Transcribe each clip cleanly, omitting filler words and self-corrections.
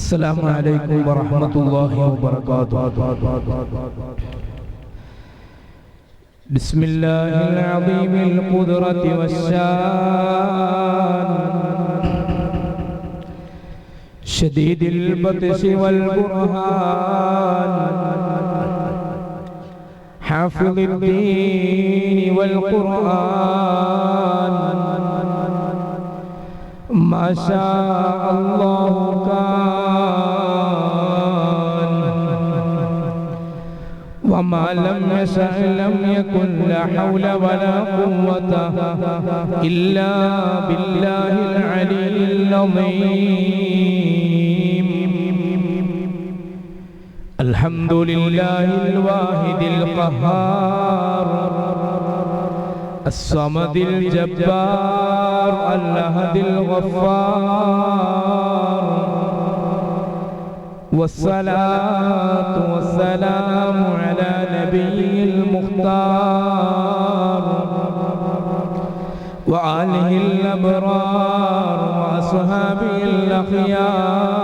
السلام عليكم ورحمة الله وبركاته. بسم الله العظيم القدرة والشان شديد البطش والبرهان حافظ الدين والقرآن ما شاء الله كان وما لم يشأ لم يكن لا حول ولا قوة إلا بالله العلي العظيم. الحمد لله الواحد القهار الصمد الجبار الأحد الغفار والصلاة والسلام على نبي المختار وآله الأبرار وأصحابه الأخيار.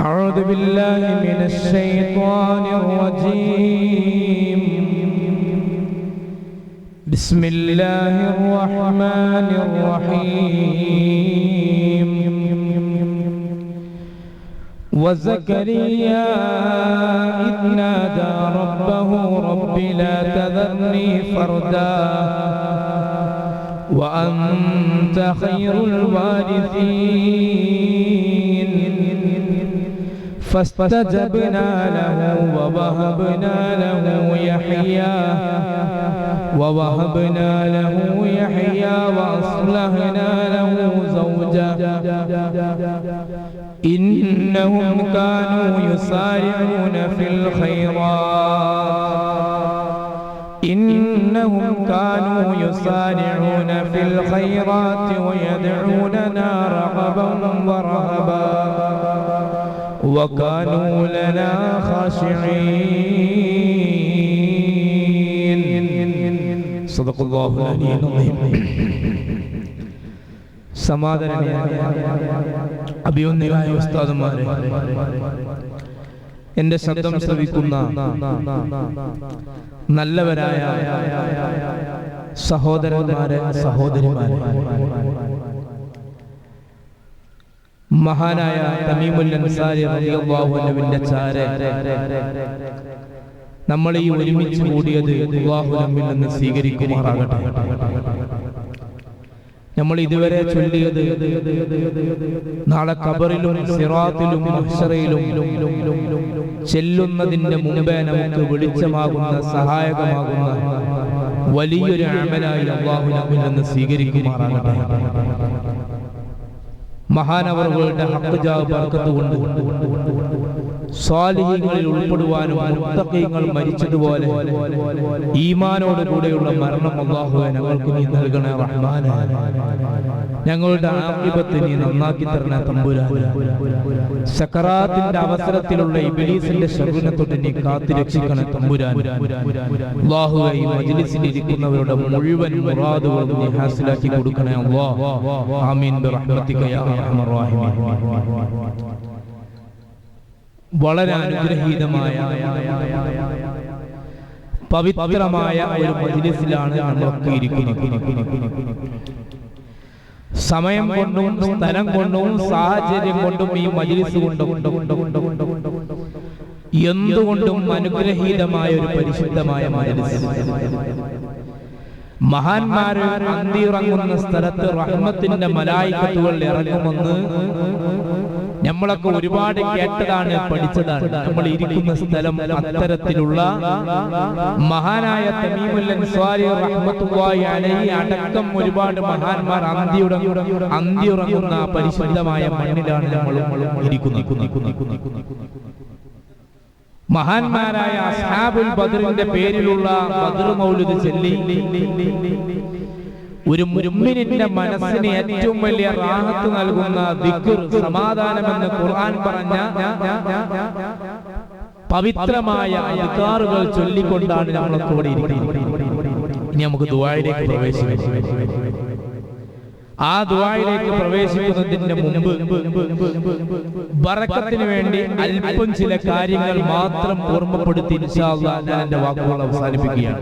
أعوذ بالله من الشيطان الرجيم. بسم الله الرحمن الرحيم. وزكريا إذ نادى ربه رب لا تذرني فردا وأنت خير الوارثين فاستجبنا له ووهبنا له يحيى وأصلحنا له زوجا إنهم كانوا يسارعون في الخيرات ويدعوننا رغبا ورهبا وكانوا لنا خاشعين. صدق الله العلي العظيم. സമാദരണീയരായ അഭിവന്ദരായ ഉസ്താദുമാരെ, എന്റെ ശബ്ദം ശ്രവിക്കുന്ന നല്ലവരായ സഹോദരന്മാരെ, സഹോദരിമാരെ, മഹാനായ തമീമുൽ അൻസാരി റളിയല്ലാഹു അൻഹുവിന്റെ ചാരെ നമ്മൾ ഈ ഒരുമിച്ച് കൂടിയത് അല്ലാഹു നമ്മിൽ നിന്ന് സ്വീകരിക്കുമാറാകട്ടെ. നമ്മൾ ഇതുവരെ ചൊല്ലിയത് നാളെ ഖബറിലും സിറാത്തിലും മഹ്ശറയിലും ചെല്ലുന്നതിന്റെ മുമ്പേ നമുക്ക് വെളിച്ചമാകുന്ന, സഹായകമാകുന്ന വലിയൊരു അമലായി അല്ലാഹു നമ്മിൽ നിന്ന് സ്വീകരിക്കുമാറാകട്ടെ. മഹാനവറുകളുടെ ഹഖ് ജാഹ് ബർക്കത്ത് കൊണ്ട് സ്വാലിഹീങ്ങളിൽ ഉൾപ്പെടുവാനും മുത്തഖീങ്ങൾ മരിച്ചതുപോലെ ഈമാനോട് കൂടെയുള്ള മരണം അല്ലാഹുവേ ഞങ്ങൾക്ക് നീ നൽകണേ റഹ്മാനേ. ഞങ്ങളുടെ ആഖിബത്ത് നീ നന്നാക്കി തരണേ തമ്പുരാനേ. സക്കറാത്തിന്റെ അവസരത്തിലുള്ള ഇബ്ലീസിന്റെ ശർറിനെ തൊട്ട് നീ കാത്തു രക്ഷിക്കണേ തമ്പുരാനേ. അല്ലാഹുവേ, ഈ മജ്ലിസിൽ ഇരിക്കുന്നവരുടെ മുഴുവൻ മുറാദുകളും നീ ഹാസിലാക്കി കൊടുക്കണേ അല്ലാഹ്. ആമീൻ ബിറഹ്മതിക യാ അർഹമർ റഹീമീൻ. വളരെ അനുഗ്രഹീതമായ പവിത്രമായ ഒരു മജ്ലിസിലാണ് നമ്മളൊക്കെ ഇരിക്കുന്നത്. സമയം കൊണ്ടും സ്ഥലം കൊണ്ടും സാഹചര്യം കൊണ്ടും ഈ മജ്ലിസ് കൊണ്ടും എന്തുകൊണ്ടും അനുഗ്രഹീതമായ ഒരു പരിശുദ്ധമായ മജ്ലിസ്. മഹാന്മാര് അന്തിയിറങ്ങുന്ന സ്ഥലത്ത് റഹ്മത്തിന്റെ മലായികത്തുകൾ ഇറങ്ങുമെന്ന് നമ്മളൊക്കെ ഒരുപാട് കേട്ടതാണ്, പഠിച്ചതാണ്. നമ്മൾ ഇരിക്കുന്ന സ്ഥലം അത്തരത്തിലുള്ള മഹാനായ തമീമുൽ അൻസാരി റഹ്മത്തുള്ളാഹി അലൈഹി അടക്കം ഒരുപാട് മഹാന്മാർ അന്തിയുറങ്ങുന്ന പരിശുദ്ധമായ മണ്ണിലാണ് നമ്മൾ ഇരിക്കുന്നത്. മഹാന്മാരായ അസ്ഹാബുൽ ബദറിന്റെ പേരിലുള്ള ബദർ മൗലിദ് ചൊല്ലി ഒരു മുഅ്മിനിന്റെ മനസ്സിന് ഏറ്റവും വലിയ റാഹത്ത് നൽകുന്ന ദിക്ർ, സമാധാനമെന്ന് ഖുർആൻ പറഞ്ഞ പവിത്രമായ അദ്കാറുകൾ ചൊല്ലിക്കൊണ്ടാണ് നമ്മളൊക്കെ ഇവിടെ ഇരിക്കുന്നത്. ഇനി നമുക്ക് ദുആയിലേക്ക് പ്രവേശിക്കാം. ആ ദുആയിലേക്ക് പ്രവേശിക്കുന്നതിന് മുമ്പ് ബറക്കത്തിന് വേണ്ടി അല്പം ചില കാര്യങ്ങൾ മാത്രം ഓർമ്മപ്പെടുത്തി ഇൻഷാ അല്ലാഹ് ഞാൻ എൻ്റെ വാക്കുകൾ അവസാനിപ്പിക്കുകയാണ്.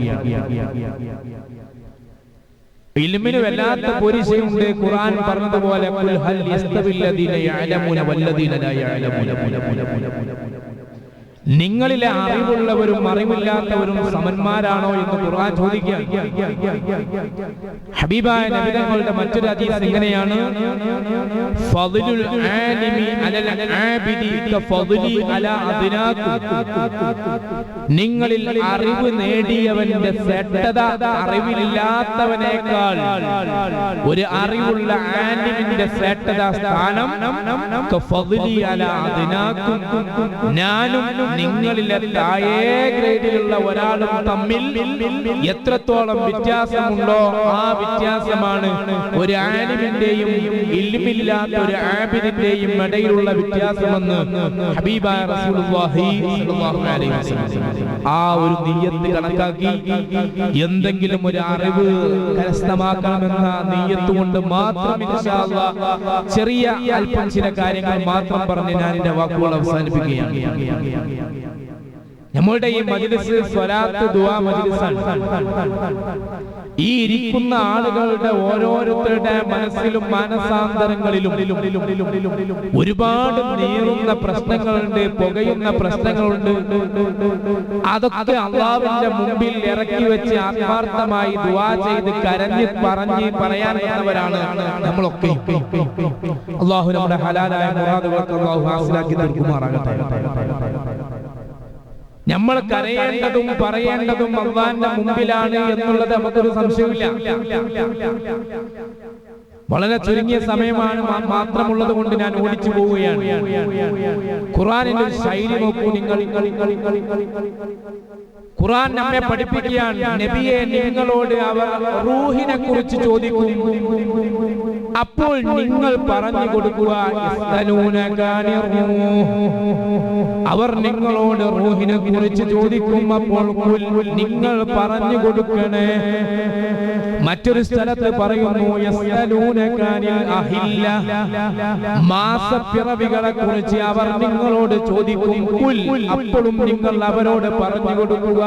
ഇൽമിന് വല്ലാത്ത പരിചയമുണ്ട്. ഖുർആൻ പറഞ്ഞതുപോലെ ഖുൽ ഹൽ യസ്തവില്ലദീന യഅലമൂന വല്ലദീന ലാ യഅലമൂന, നിങ്ങളിലെ അറിവുള്ളവരും അറിവില്ലാത്തവരും സമന്മാരാണോ എന്ന് ഖുർആൻ ചോദിക്കുകയാണ്. ഹബീബായ നബി തങ്ങളുടെ മറ്റൊരു ഹദീസ് ഇങ്ങനെയാണ്, ഫദ്ലുൽ ആലിമി അലൽ ആബിദി കഫദ്ലി അലാ അദ്നാകും, നിങ്ങളിൽ അറിവ് നേടിയവന്റെ ശ്രേഷ്ഠത അറിവില്ലാത്തവനേക്കാൾ ഒരു അറിവുള്ള ആലിമിന്റെ ശ്രേഷ്ഠത സ്ഥാനം കഫദ്ലി അലാ അദ്നാകും, ഞാനും നിങ്ങളിലെ താഴെ ഗ്രേഡിലുള്ള ഒരാളും തമ്മിൽ എത്രത്തോളം വ്യത്യാസമുണ്ടോ ആ വ്യത്യാസമാണ് ഒരു ആലിമിന്റെയും ഇൽമില്ലാത്ത ഒരു ആബിദിന്റെയും ഇടയിലുള്ള വ്യത്യാസമെന്ന് ഹബീബായ റസൂലുള്ളാഹി സ്വല്ലല്ലാഹു അലൈഹി വസല്ലം ആ ഒരു നിയ്യത്ത് കണക്കാക്കി എന്തെങ്കിലും ഒരു അറിവ് കരസ്ഥമാക്കണമെന്ന നിയ്യത്ത് കൊണ്ട് മാത്രം ഇൻഷാ അല്ലാഹ് ചെറിയ അല്പം ചില കാര്യങ്ങൾ മാത്രം പറഞ്ഞ് ഞാൻ എൻ്റെ വാക്കുകൾ അവസാനിപ്പിക്കുകയാണ്. നമ്മളുടെ ഈ മജ്ലിസ് സ്വലാത്ത് ദുആ മജ്ലിസാണ്. ഈ ഇരിക്കുന്ന ആളുകളുടെ ഓരോരുത്തരുടെ മനസ്സിലും മാനസാന്തരങ്ങളിലും ഒരുപാട് നീറുന്ന പ്രശ്നങ്ങളുണ്ട്, പുകയുന്ന പ്രശ്നങ്ങളുണ്ട്. അതൊക്കെ അല്ലാഹുവിന്റെ മുമ്പിൽ ഇറക്കി വെച്ച് ആത്മാർത്ഥമായി ദുആ ചെയ്ത് കരഞ്ഞ് പറയാൻ വന്നവരാണ് നമ്മളൊക്കെ. അല്ലാഹു നമ്മുടെ ഹലാലായ മുറാദുകളൊക്കെ അല്ലാഹു ഹാസിലാക്കി നൽകുമാറാകട്ടെ. നമ്മൾ കരയേണ്ടതും പറയേണ്ടതും അല്ലാഹുവിന്റെ മുമ്പിലാണ് എന്നുള്ളത് നമുക്കൊരു സംശയമില്ല. വളരെ ചുരുങ്ങിയ സമയമാണ് മാത്രമുള്ളത് കൊണ്ട് ഞാൻ ഓടിച്ചു പോവുകയാണ്. ഖുർആനിന്റെ ഒരു ശൈലി നോക്കൂ നിങ്ങൾ. ഖുർആൻ നമ്മെ പഠിപ്പിക്കുകയാണ്, നബിയെ നിങ്ങളോട് അവർ റൂഹിനെ കുറിച്ച് ചോദിക്കും, അപ്പോൾ നിങ്ങൾ പറഞ്ഞു കൊടുക്കുക, അവർ നിങ്ങളോട് റൂഹിനെ കുറിച്ച് ചോദിക്കും, അപ്പോൾ നിങ്ങൾ പറഞ്ഞു കൊടുക്കണേ. മറ്റൊരു സ്ഥലത്ത് പറയുന്നു, മാസപ്പിറവികളെ കുറിച്ച് അവർ നിങ്ങളോട് ചോദിക്കും, അപ്പോഴും നിങ്ങൾ അവരോട് പറഞ്ഞു കൊടുക്കുക.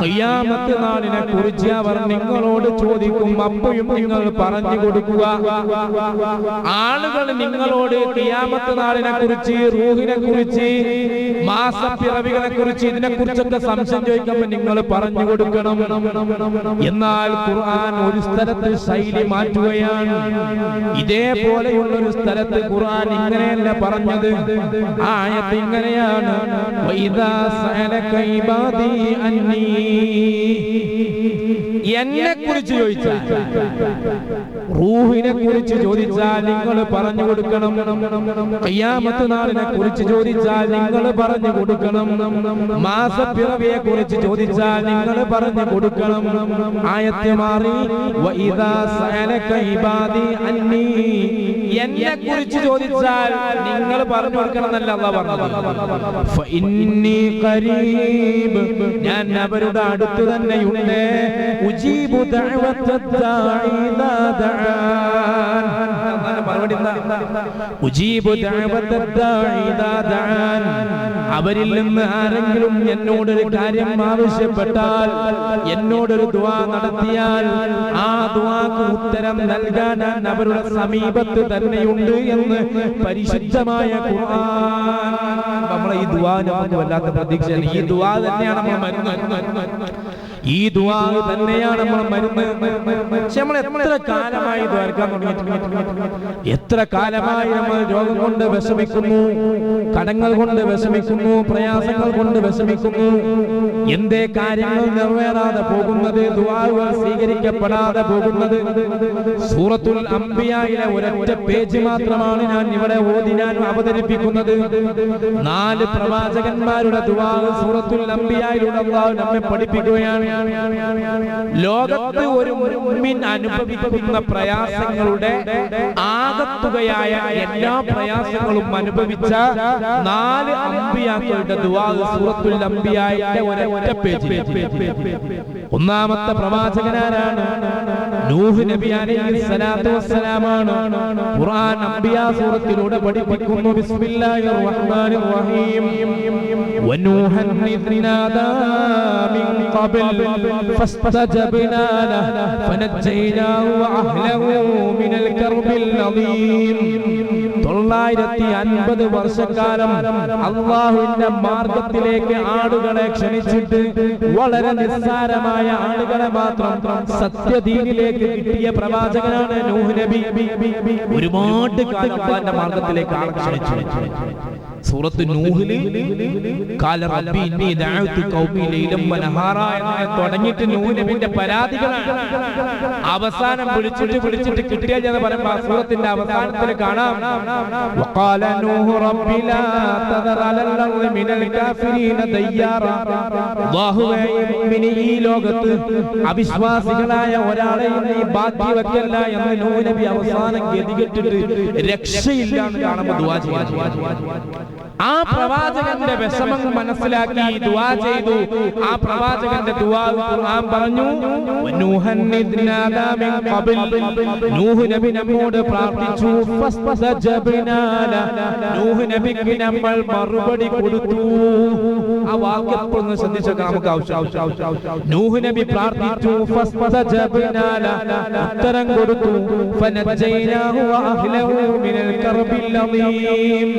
ഖിയാമത്ത് നാളിനെ കുറിച്ച് അവർ നിങ്ങളോട് ചോദിക്കും, അപ്പോഴും നിങ്ങൾ പറഞ്ഞു കൊടുക്കുക. ആളുകൾ നിങ്ങളോട് ഖിയാമത്ത് നാളിനെ കുറിച്ച്, റൂഹിനെ കുറിച്ച്, മാസപ്പിറവികളെ കുറിച്ച്, ഇതിനെ കുറിച്ചൊക്കെ സംശയം ചോദിക്കുമ്പോൾ നിങ്ങൾ പറഞ്ഞു കൊടുക്കണം. എന്നാൽ ഖുർആൻ ഒരു സ്ഥലത്ത് ശൈലി മാറ്റുകയാണ്. ഇതേപോലെയുള്ള ഒരു സ്ഥലത്ത് ഖുർആൻ ഇങ്ങനെയല്ല പറഞ്ഞത്. ആയത്ത് ഇങ്ങനെയാണ്, വഇദാ സഅലക ഇബാദി അന്നി, എന്നെ കുറിച്ച് ചോദിച്ചാൽ, റൂഹിനെ കുറിച്ച് ചോദിച്ചാൽ നിങ്ങൾ പറഞ്ഞു കൊടുക്കണം. ഖിയാമത്ത് നാളിനെ കുറിച്ച് ചോദിച്ചാൽ നിങ്ങൾ പറഞ്ഞു കൊടുക്കണം. മാസപ്പിറവിയെ കുറിച്ച് ചോദിച്ചാൽ നിങ്ങൾ പറഞ്ഞു കൊടുക്കണം. ആയത്ത് മാറി, വഇദാ സഅലക ഇബാദി അന്നി, എന്നെ കുറിച്ച് ചോദിച്ചാൽ നിങ്ങൾ പറഞ്ഞു കൊടുക്കണം എന്നല്ല അല്ലാഹു പറഞ്ഞത്. ഫഇന്നി ഖരീബ്, ഞാൻ അവരുടെ അടുത്ത് തന്നെയുണ്ട്. ഉജീബു ദഅവത്തദ്ദാഇ ഇദാ ദഅാൻ, മറുപടി ഉജീബു ദഅവത്തദ്ദാഇ ഇദാ ദഅാൻ, അവരിൽ നിന്ന് ആരെങ്കിലും എന്നോടൊരു കാര്യം ആവശ്യപ്പെട്ടാൽ, എന്നോടൊരു ദുആ നടത്തിയാൽ, ആ ദുആക്ക് ഉത്തരം നൽകാൻ ഞാൻ അവരുടെ സമീപത്ത് തന്നെയുണ്ട് എന്ന് പരിശുദ്ധമായ ഖുർആൻ. നമ്മളെ ഈ ദുആ നമുക്ക് വല്ലാത്ത പ്രതീക്ഷയാണ്. ഈ ദുആ തന്നെയാണ് നമ്മൾ മരുന്ന്. ഈ ദുആ തന്നെയാണ് നമ്മൾ മരുന്ന്. പക്ഷെ നമ്മൾ എത്ര കാലമായി ദ്വാരക്കാൻ തുടങ്ങിയിട്ട്, എത്ര കാലമായി നമ്മൾ രോഗം കൊണ്ട് വിഷമിക്കുന്നു, കടങ്ങൾ കൊണ്ട് വിഷമിക്കുന്നു, പ്രയാസങ്ങൾ കൊണ്ട് വിഷമിക്കുന്നു. എന്തേ കാര്യങ്ങൾ നിറവേറാതെ പോകുന്നത്, ദുആകൾ സ്വീകരിക്കപ്പെടാതെ പോകുന്നത്? സൂറത്തുൽ അംബിയായിലെ ഒരൊറ്റ പേജ് മാത്രമാണ് ഞാൻ ഇവിടെ ഓതി ഞാൻ അവതരിപ്പിക്കുന്നത്. 4 പ്രവാചകന്മാരുടെ ദുആ സൂറത്തുൽ അംബിയായിലൂടെ അല്ലാഹു നമ്മെ പഠിപ്പിക്കുകയാണ്. ലോകത്ത് ഒരു മുഅ്മിൻ അനുഭവിക്കുന്ന പ്രയാസങ്ങളുടെ ആകത്തുകയായ എല്ലാ പ്രയാസങ്ങളും അനുഭവിച്ച 4 അംബിയാക്കളുടെ ദുആ സൂറത്തുൽ അംബിയായിലെ ഒരൊറ്റ പേജിൽ. ഒന്നാമത്തെ പ്രവാചകനാരാണ്? നൂഹ് നബി അലൈഹിസ്സലാത്തു വസ്സലാമാണ്. ഖുർആൻ അംബിയാ സൂറത്തിലൂടെ പഠിപ്പിക്കുന്നു. ബിസ്മില്ലാഹിർ റഹ്മാനിർ റഹീം. വനൂഹൻ ഇദ് നാദാ മിൻ ഖബൽ ഫസ്തജബ്നാ ലഹു ഫനജ്ജയ്നാഹു വഅഹ്ലഹു മിനൽ കർബിൽ അദീം. 950 വർഷക്കാലം അല്ലാഹുവിന്റെ മാർഗത്തിലേക്ക് ആളുകളെ ക്ഷണിച്ചിട്ട് വളരെ നിസ്സാരമായ ആളുകളെ മാത്രം സത്യദീനിലേക്ക് കിട്ടിയ പ്രവാചകനാണ് നൂഹ് നബി. ഒരുപാട് കാലം അല്ലാഹുവിന്റെ മാർഗത്തിലേക്ക് ആളെ ക്ഷണിച്ചു. സൂറത്ത് നൂഹില് ഖാല റബ്ബി ഇന്നി ദഅഉതു ഖൗമി ലൈലൻ വനഹാറ എന്ന് തുടങ്ങിയിട്ട് നൂഹ് നബിയുടെ പരാതികളാണ്. അവസാനം വിളിച്ചിട്ട് കിട്ടിയ എന്ന് പറയുമ്പോൾ സൂറത്തിന്റെ അവസാനത്തിൽ കാണാം വഖാല നൂഹു റബ്ബി ലാ തദർ അലൽ അർളി മിനൽ കാഫിരീന ദയ്യാറ. അല്ലാഹുവേ, മുഅ്മിനീ ഈ ലോകത്ത് അവിശ്വാസികളായ ഒരാളെയും നീ ബാക്കി വെക്കല്ല എന്ന് നൂഹ് നബി അവസാനം ഗതികെട്ടിട്ട് രക്ഷയില്ല എന്ന് കാണുമ്പോൾ ദുആ ചെയ്യുന്നു. ആ പ്രവാചകന്റെ വിഷമം മനസ്സിലാക്കി ദുആ ചെയ്തു. ആ പ്രവാചകന്റെ ദുആ ഖുർആൻ പറഞ്ഞു. വനൂഹൻ ഇദ് നാദാ മിൻ ഖബൽ. നൂഹ് നബി നമ്മോട് പ്രാർത്ഥിച്ചു. ഫസ്തജബ്നാ ലഹു. നൂഹ് നബിക്ക് നമ്മൾ മറുപടി കൊടുത്തു. ആ വാക്യം ഒന്ന് ശ്രദ്ധിച്ചാൽ നമുക്ക് ആവശ്യം. നൂഹ് നബി പ്രാർത്ഥിച്ചു. ഫസ്തജബ്നാ ലഹു. ഉത്തരം കൊടുത്തു. ഫനജ്ജയ്നാഹു വഅഹ്ലഹു മിനൽ കർബിൽ അദീം.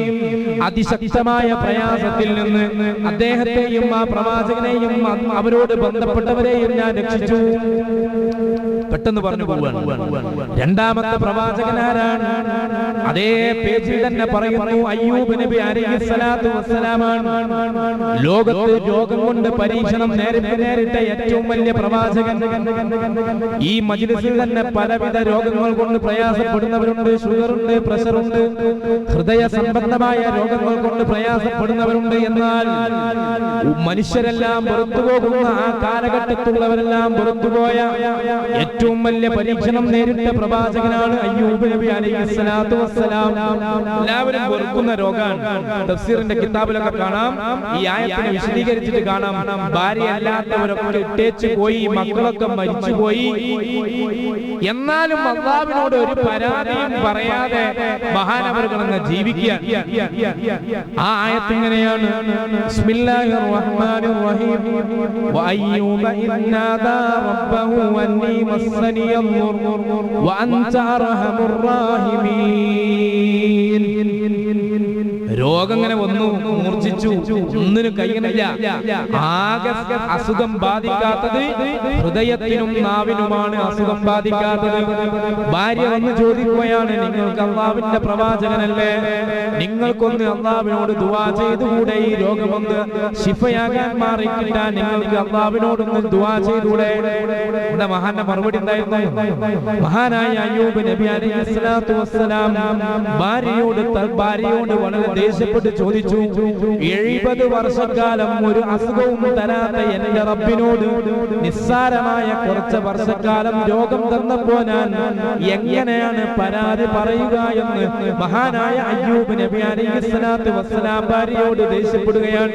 അതിശക്തമായ പ്രയാസത്തിൽ നിന്ന് അദ്ദേഹത്തെയും ആ പ്രവാചകനെയും അവരോട് ബന്ധപ്പെട്ടവരെയും ഞാൻ രക്ഷിച്ചു. പെട്ടെന്ന് പറഞ്ഞു പോവാണ്. രണ്ടാമത്തെ പ്രവാചകനാരാണ്? അതേ പേജിൽ തന്നെ പറയുന്നു. അയ്യൂബ് നബി അലൈഹിസ്സലാത്തു വസ്സലാമാണ്. ലോകത്ത് രോഗം കൊണ്ട് പരീക്ഷണം നേരിട്ട ഏറ്റവും വലിയ പ്രവാചകൻ. ഈ മജ്ലിസിൽ തന്നെ പലവിധ രോഗങ്ങൾ കൊണ്ട് പ്രയാസപ്പെടുന്നവരുണ്ട്. ഷുഗറുണ്ട്, പ്രഷറുണ്ട്, ഹൃദയ സംബന്ധമായ രോഗങ്ങൾ കൊണ്ട് പ്രയാസപ്പെടുന്നവരുണ്ട്. എന്നാൽ മനുഷ്യരെല്ലാം വെറുത്തുപോകുന്ന ആ കാലഘട്ടത്തിലുള്ളവരെല്ലാം വെറുത്തുപോയ ഏറ്റവും വലിയ പരീക്ഷണം നേരിട്ട പ്രവാചകനാണ് അയ്യൂബ് നബി അലൈഹിസ്സലാത്തു വസ്സലാം. എല്ലാവരും വെറുക്കുന്ന രോഗാണ്. തഫ്സീറിന്റെ കിതാബിലൊക്കെ കാണാം, ഈ ആയത്തിനെ വിശദീകരിച്ചിട്ട് കാണാം. ഭാര്യ അല്ലാത്തവരൊക്കെ ഇട്ടേച്ചു പോയി, മക്കളൊക്കെ മരിച്ചുപോയി. എന്നാലും അല്ലാഹുവിനോട് ഒരു പരാതിയും പറയാതെ മഹാനവറുകളെന്ന് ജീവിക്കുക. ആ ആയത്ത് ഇങ്ങനെയാണ്. ബിസ്മില്ലാഹിർ റഹ്മാനിർ റഹീം. വഅയ്യൂബ ഇദ് നാദാ റബ്ബഹു അന്നീ മസ്സനിയൽ ദുർ വഅൻത അർഹമുർ റഹീമീൻ. രോഗം ഇങ്ങനെ വന്നു, മൂർച്ഛിച്ചു, ഒന്നിനും കഴിയുന്നില്ല. ആകെ അസുഖം ബാധിക്കാത്തത് ഹൃദയത്തിനും നാവിനുമാണ് അസുഖം ബാധിക്കാത്തത്. ഭാര്യ വന്ന് ചോദിക്കുകയാണ്, നിങ്ങൾക്ക് അല്ലാഹുവിന്റെ പ്രവാചകനല്ലേ, നിങ്ങൾക്കൊന്ന് അല്ലാഹുവിനോട് ദുആ ചെയ്തുകൂടെ? ഈ രോഗമൊന്ന് ശിഫയാകാൻ മാറിക്കിട്ടാൻ നിങ്ങൾക്ക് അല്ലാഹുവിനോടൊന്ന് ദുആ ചെയ്തുകൂടെ? ഇവിടെ മഹാന്റെ മറുപടി എന്തായിരുന്നു? മഹാനായ അയ്യൂബ് നബി അലൈഹിസ്സലാത്തു വസ്സലാം ഭാര്യയോട് വളരെ ദേഷ്യപ്പെട്ട് ചോദിച്ചു, 70 വർഷക്കാലം ഒരു അസുഖവും തരാത്ത എന്റെ റബ്ബിനോട് നിസ്സാരമായ കുറച്ച് വർഷക്കാലം രോഗം തന്നപ്പോ ഞാൻ എങ്ങനെയാണ് പരാതി പറയുക എന്ന് മഹാനായ അയ്യൂബ് നബി അലൈഹിസ്സലാത്തു വസ്സലാം ഭാര്യയോട് ദേഷ്യപ്പെടുകയാണ്.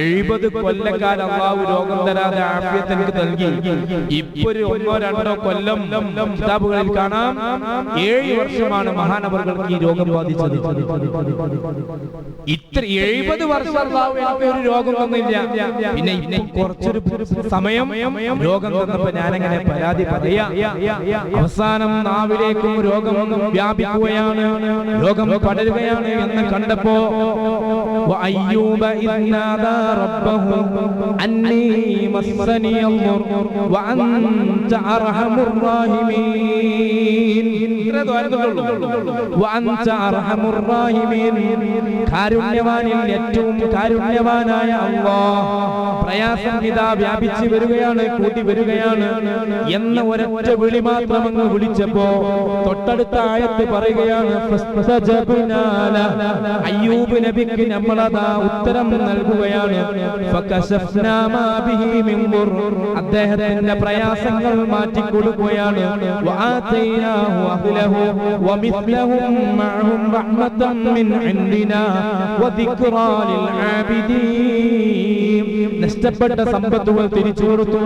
70 കൊല്ലക്കാലം അല്ലാഹു രോഗം തരാതെ ആഫിയത്ത് എനിക്ക് നൽകി. ഇപ്പൊ 1-2 കൊല്ലം കിതാബുകളിൽ കാണാം 7 വർഷമാണ് മഹാനവറുകൾക്ക് ഈ രോഗം ബാധിച്ചത്. ഇത്ര 70 വർഷം അല്ലാഹു എനിക്ക് ഒരു രോഗം തന്നില്ല. പിന്നെ കുറച്ചൊരു സമയം രോഗം തന്നപ്പോ ഞാനെങ്ങനെ പരാതി പറയാ? അവസാനം നാവിലേക്കും രോഗം വ്യാപിക്കുകയാണ്, രോഗം പടരുകയാണ് എന്ന് കണ്ടപ്പോ വഅയ്യൂബ ഇദ് നാദാ റബ്ബഹു അന്നീ മസ്സനിയൽ ദുർ വഅൻത അർഹമുർ റഹീമീൻ. ഇത്ര ദ്വാരന്നുള്ളൂ. വഅൻത അർഹമുർ റഹീമീൻ, കാരുണ്യവാനിൽ ഏറ്റവും കാരുണ്യവാനായ അല്ലാഹ്, പ്രയാസം ഇതാ വ്യാപിച്ചു വരികയാണ്, കൂടി വരികയാണ് എന്ന ഒരൊറ്റ വിളി മാത്രം അങ്ങ് വിളിച്ചപ്പോ തൊട്ടടുത്ത ആയത്ത് പറയുകയാണ്, അയ്യൂബ് നബിക്ക് നമ്മളതാ ഉത്തരം നൽകുകയാണ്. ഫകശഫ്നാ മാ ബിഹി മിൻ ദുർ, അദ്ദേഹത്തിന്റെ പ്രയാസങ്ങൾ മാറ്റി കൊടുക്കുകയാണ്. വആതൈനാഹു അഹ്ലഹു വമിസ്ലഹും മഅഹും റഹ്മതൻ മിൻ ഇൻദിനാ വദിക്റാ ലിൽ ആബിദീൻ. നഷ്ടപ്പെട്ട സമ്പത്തുകൾ തിരിച്ചു കൊടുത്തു,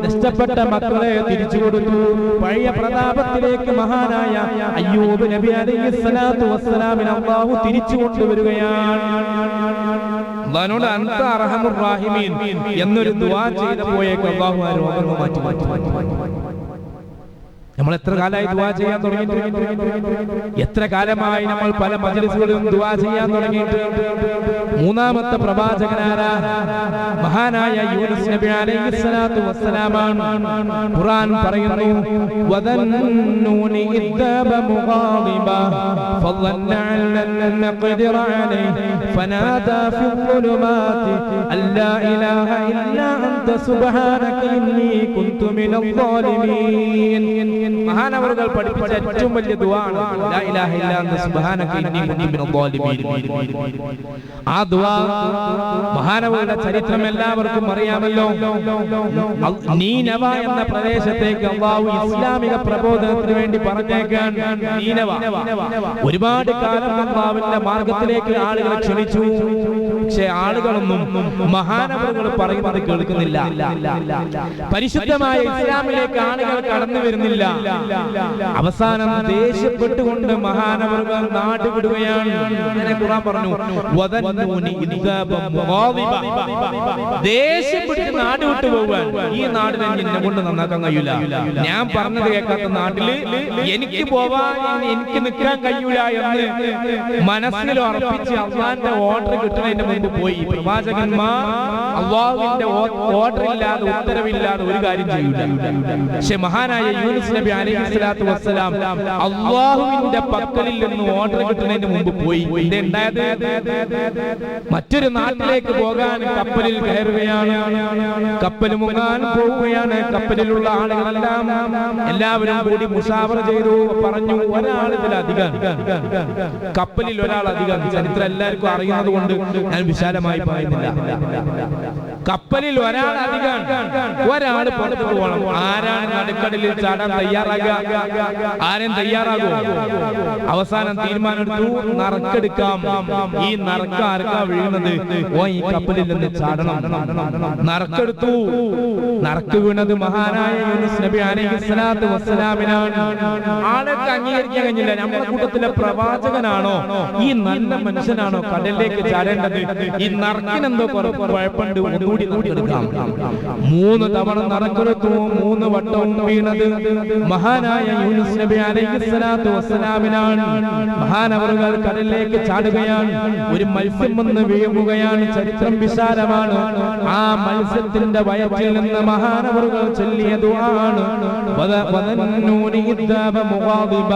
നഷ്ടപ്പെട്ട മക്കളെ തിരിച്ചു കൊടുത്തു. പഴയ പ്രതാപത്തിലേക്ക് മഹാനായ അയ്യൂബ് നബി അലൈഹിസ്സലാത്തു വസ്സലാമിനെ അല്ലാഹു തിരിച്ചു കൊണ്ടുവരികയാണ്. അല്ലാഹുവോട് അൻത അർഹമുർ റഹീമീൻ എന്നൊരു ദുആ ചെയ്തപ്പോഴേക്ക് അല്ലാഹു ആ രോഗങ്ങൾ മാറ്റി. നമ്മൾ എത്ര കാലമായി ദുആ ചെയ്യാൻ തുടങ്ങിയിട്ട്? എത്ര കാലമായി നമ്മൾ പല മജ്‌ലിസുകളിലും ദുആ ചെയ്യാൻ തുടങ്ങിയിട്ട്? മൂന്നാമത്തെ പ്രവാചകനാരാ? മഹാനായ യൂനുസ് നബി അലൈഹിസ്സലാത്തു വസ്സലാമാണ്. ഖുർആൻ പറയുന്നു, വദന്നൂനി ഇദ്ദബ മുഗാദിബ ഫളന്ന അല്ലൻ നഖദിറ അലൈഹി ഫനാദാ ഫിദ്ദുലുമാതി അല്ലാ ഇലാഹ ഇല്ലാ അൻത സുബ്ഹാനക ഇന്നി കുൻതു മിനൽ ളാലിമീൻ. മഹാനവറുകൾ പഠിപ്പിച്ച ഏറ്റവും വലിയ ദുആണ് ലാ ഇലാഹ ഇല്ലാ അൻത സുബ്ഹാനക ഇന്നി കുൻതു മിനൽ ളാലിമീൻ. ആ ദുആ മഹാനവറുടെ ചരിത്രം എല്ലാവർക്കും അറിയാമല്ലോ. നീനവ എന്ന പ്രദേശത്തേക്ക് അല്ലാഹു ഇസ്ലാമിക പ്രബോധനത്തിന് വേണ്ടി പറഞ്ഞേക്കാൻ നീനവ. ഒരുപാട് കാലം അല്ലാഹുവിന്റെ മാർഗത്തിലേക്ക് ആളുകളെ ക്ഷണിച്ചു. പക്ഷേ ആളുകളൊന്നും മഹാനവറുകൾ പറയുന്നത് കേൾക്കുന്നില്ല. പരിശുദ്ധമായ ഇസ്ലാമിലേക്ക് ആളുകൾ കടന്നു വരുന്നില്ല. അവസാനം ദേഷ്യപ്പെട്ടുകൊണ്ട് മഹാനവറുകൾ നാട് വിടുകയാണ്. അങ്ങനെ ഖുർആൻ പറഞ്ഞു, വദന്നൂനി ഇദ്ദബ മുഗാദിബ, ദേഷ്യപ്പെട്ട് നാട് വിട്ടു പോവാൻ. ഈ നാടിനെ എന്നെ കൊണ്ട് നന്നാക്കാൻ കഴിയില്ല. ഞാൻ പറഞ്ഞത് കേൾക്കാത്ത നാട്ടില് എനിക്ക് പോവാൻ, എനിക്ക് നിൽക്കാൻ കഴിയൂല എന്ന് മനസ്സിൽ ഉറപ്പിച്ച് അള്ളാന്റെ ഓർഡർ കിട്ടുന്നതിന്റെ മുമ്പ് പോയി. പ്രവാചകന്മാർ അള്ളാഹുവിന്റെ ഓർഡർ ഇല്ലാതെ, ഉത്തരവില്ലാതെ ഒരു കാര്യം ചെയ്യൂല. പക്ഷെ മഹാനായ യൂനുസ് നബി അലൈഹിസ്സലാത്തു വസ്സലാം അള്ളാഹുവിന്റെ പക്കലിൽ നിന്ന് ഓർഡർ കിട്ടുന്നതിന് മുമ്പ് പോയി. ഇതുണ്ടായത് മറ്റൊരു നാട്ടിലേക്ക് പോകാൻ കപ്പലിൽ കയറുകയാണ്. കപ്പൽ മുങ്ങാൻ പോവുകയാണ്. കപ്പലിലുള്ള ആളുകളെല്ലാം എല്ലാവരും കൂടി മുശാവറ ചെയ്തു. പറഞ്ഞു, ഒരാളിതിലധികം, കപ്പലിൽ ഒരാളധികം. ചരിത്രം എല്ലാവർക്കും അറിയുന്നത് കൊണ്ട് ഞാൻ വിശാലമായി പറയുന്നില്ല. കപ്പലിൽ ഒരാളധികം, ഒരാൾ പുറത്തു പോകണം. ആരാണ് നടുക്കടലിൽ ചാടാൻ തയ്യാറാകുക? ആരും തയ്യാറാകും? അവസാനം തീരുമാനമെടുത്തു, നറുക്കെടുക്കാം. ഈ നറുക്ക് ആർക്കാ വീഴുന്നത്? ഓ, ഈ കപ്പലിൽ നിന്ന് ചാടണം. നറുക്കെടുത്തു. നറുക്ക് വീണത് മഹാനായ യൂനുസ് നബി അലൈഹിസ്സലാത്തു വസ്സലാമിനാണ്. ആൾക്ക് അംഗീകരിക്കാൻ കഴിഞ്ഞില്ല. നമ്മുടെ കൂട്ടത്തിലെ പ്രവാചകനാണോ, ഈ നല്ല മനുഷ്യനാണോ കടലിലേക്ക് ചാടേണ്ടത്? ഈ നറുക്കിനെന്തോ കുഴപ്പമുണ്ട്, ഒന്നുകൂടി നറുക്കെടുക്കാം. 3 തവണ നറുക്കെടുത്തു. 3 വട്ടവും വീണത് മഹാനായ യൂനുസ് നബി അലൈഹിസ്സലാത്തു വസ്സലാമിനാണ്. മഹാനവറുകൾ കടലിലേക്ക് ചാടുകയാണ്. ഒരു മത്സ്യം വന്ന് വീഴുകയാണ്. ചരിത്രം വിശാലമാണ്. ആ മത്സ്യത്തിന്റെ വയറ്റിൽ നിന്ന് മഹാനവറുകൾ ചൊല്ലിയ ദുആണ്, വദന്നൂനി ഇദ്ദബ മുഗാദിബ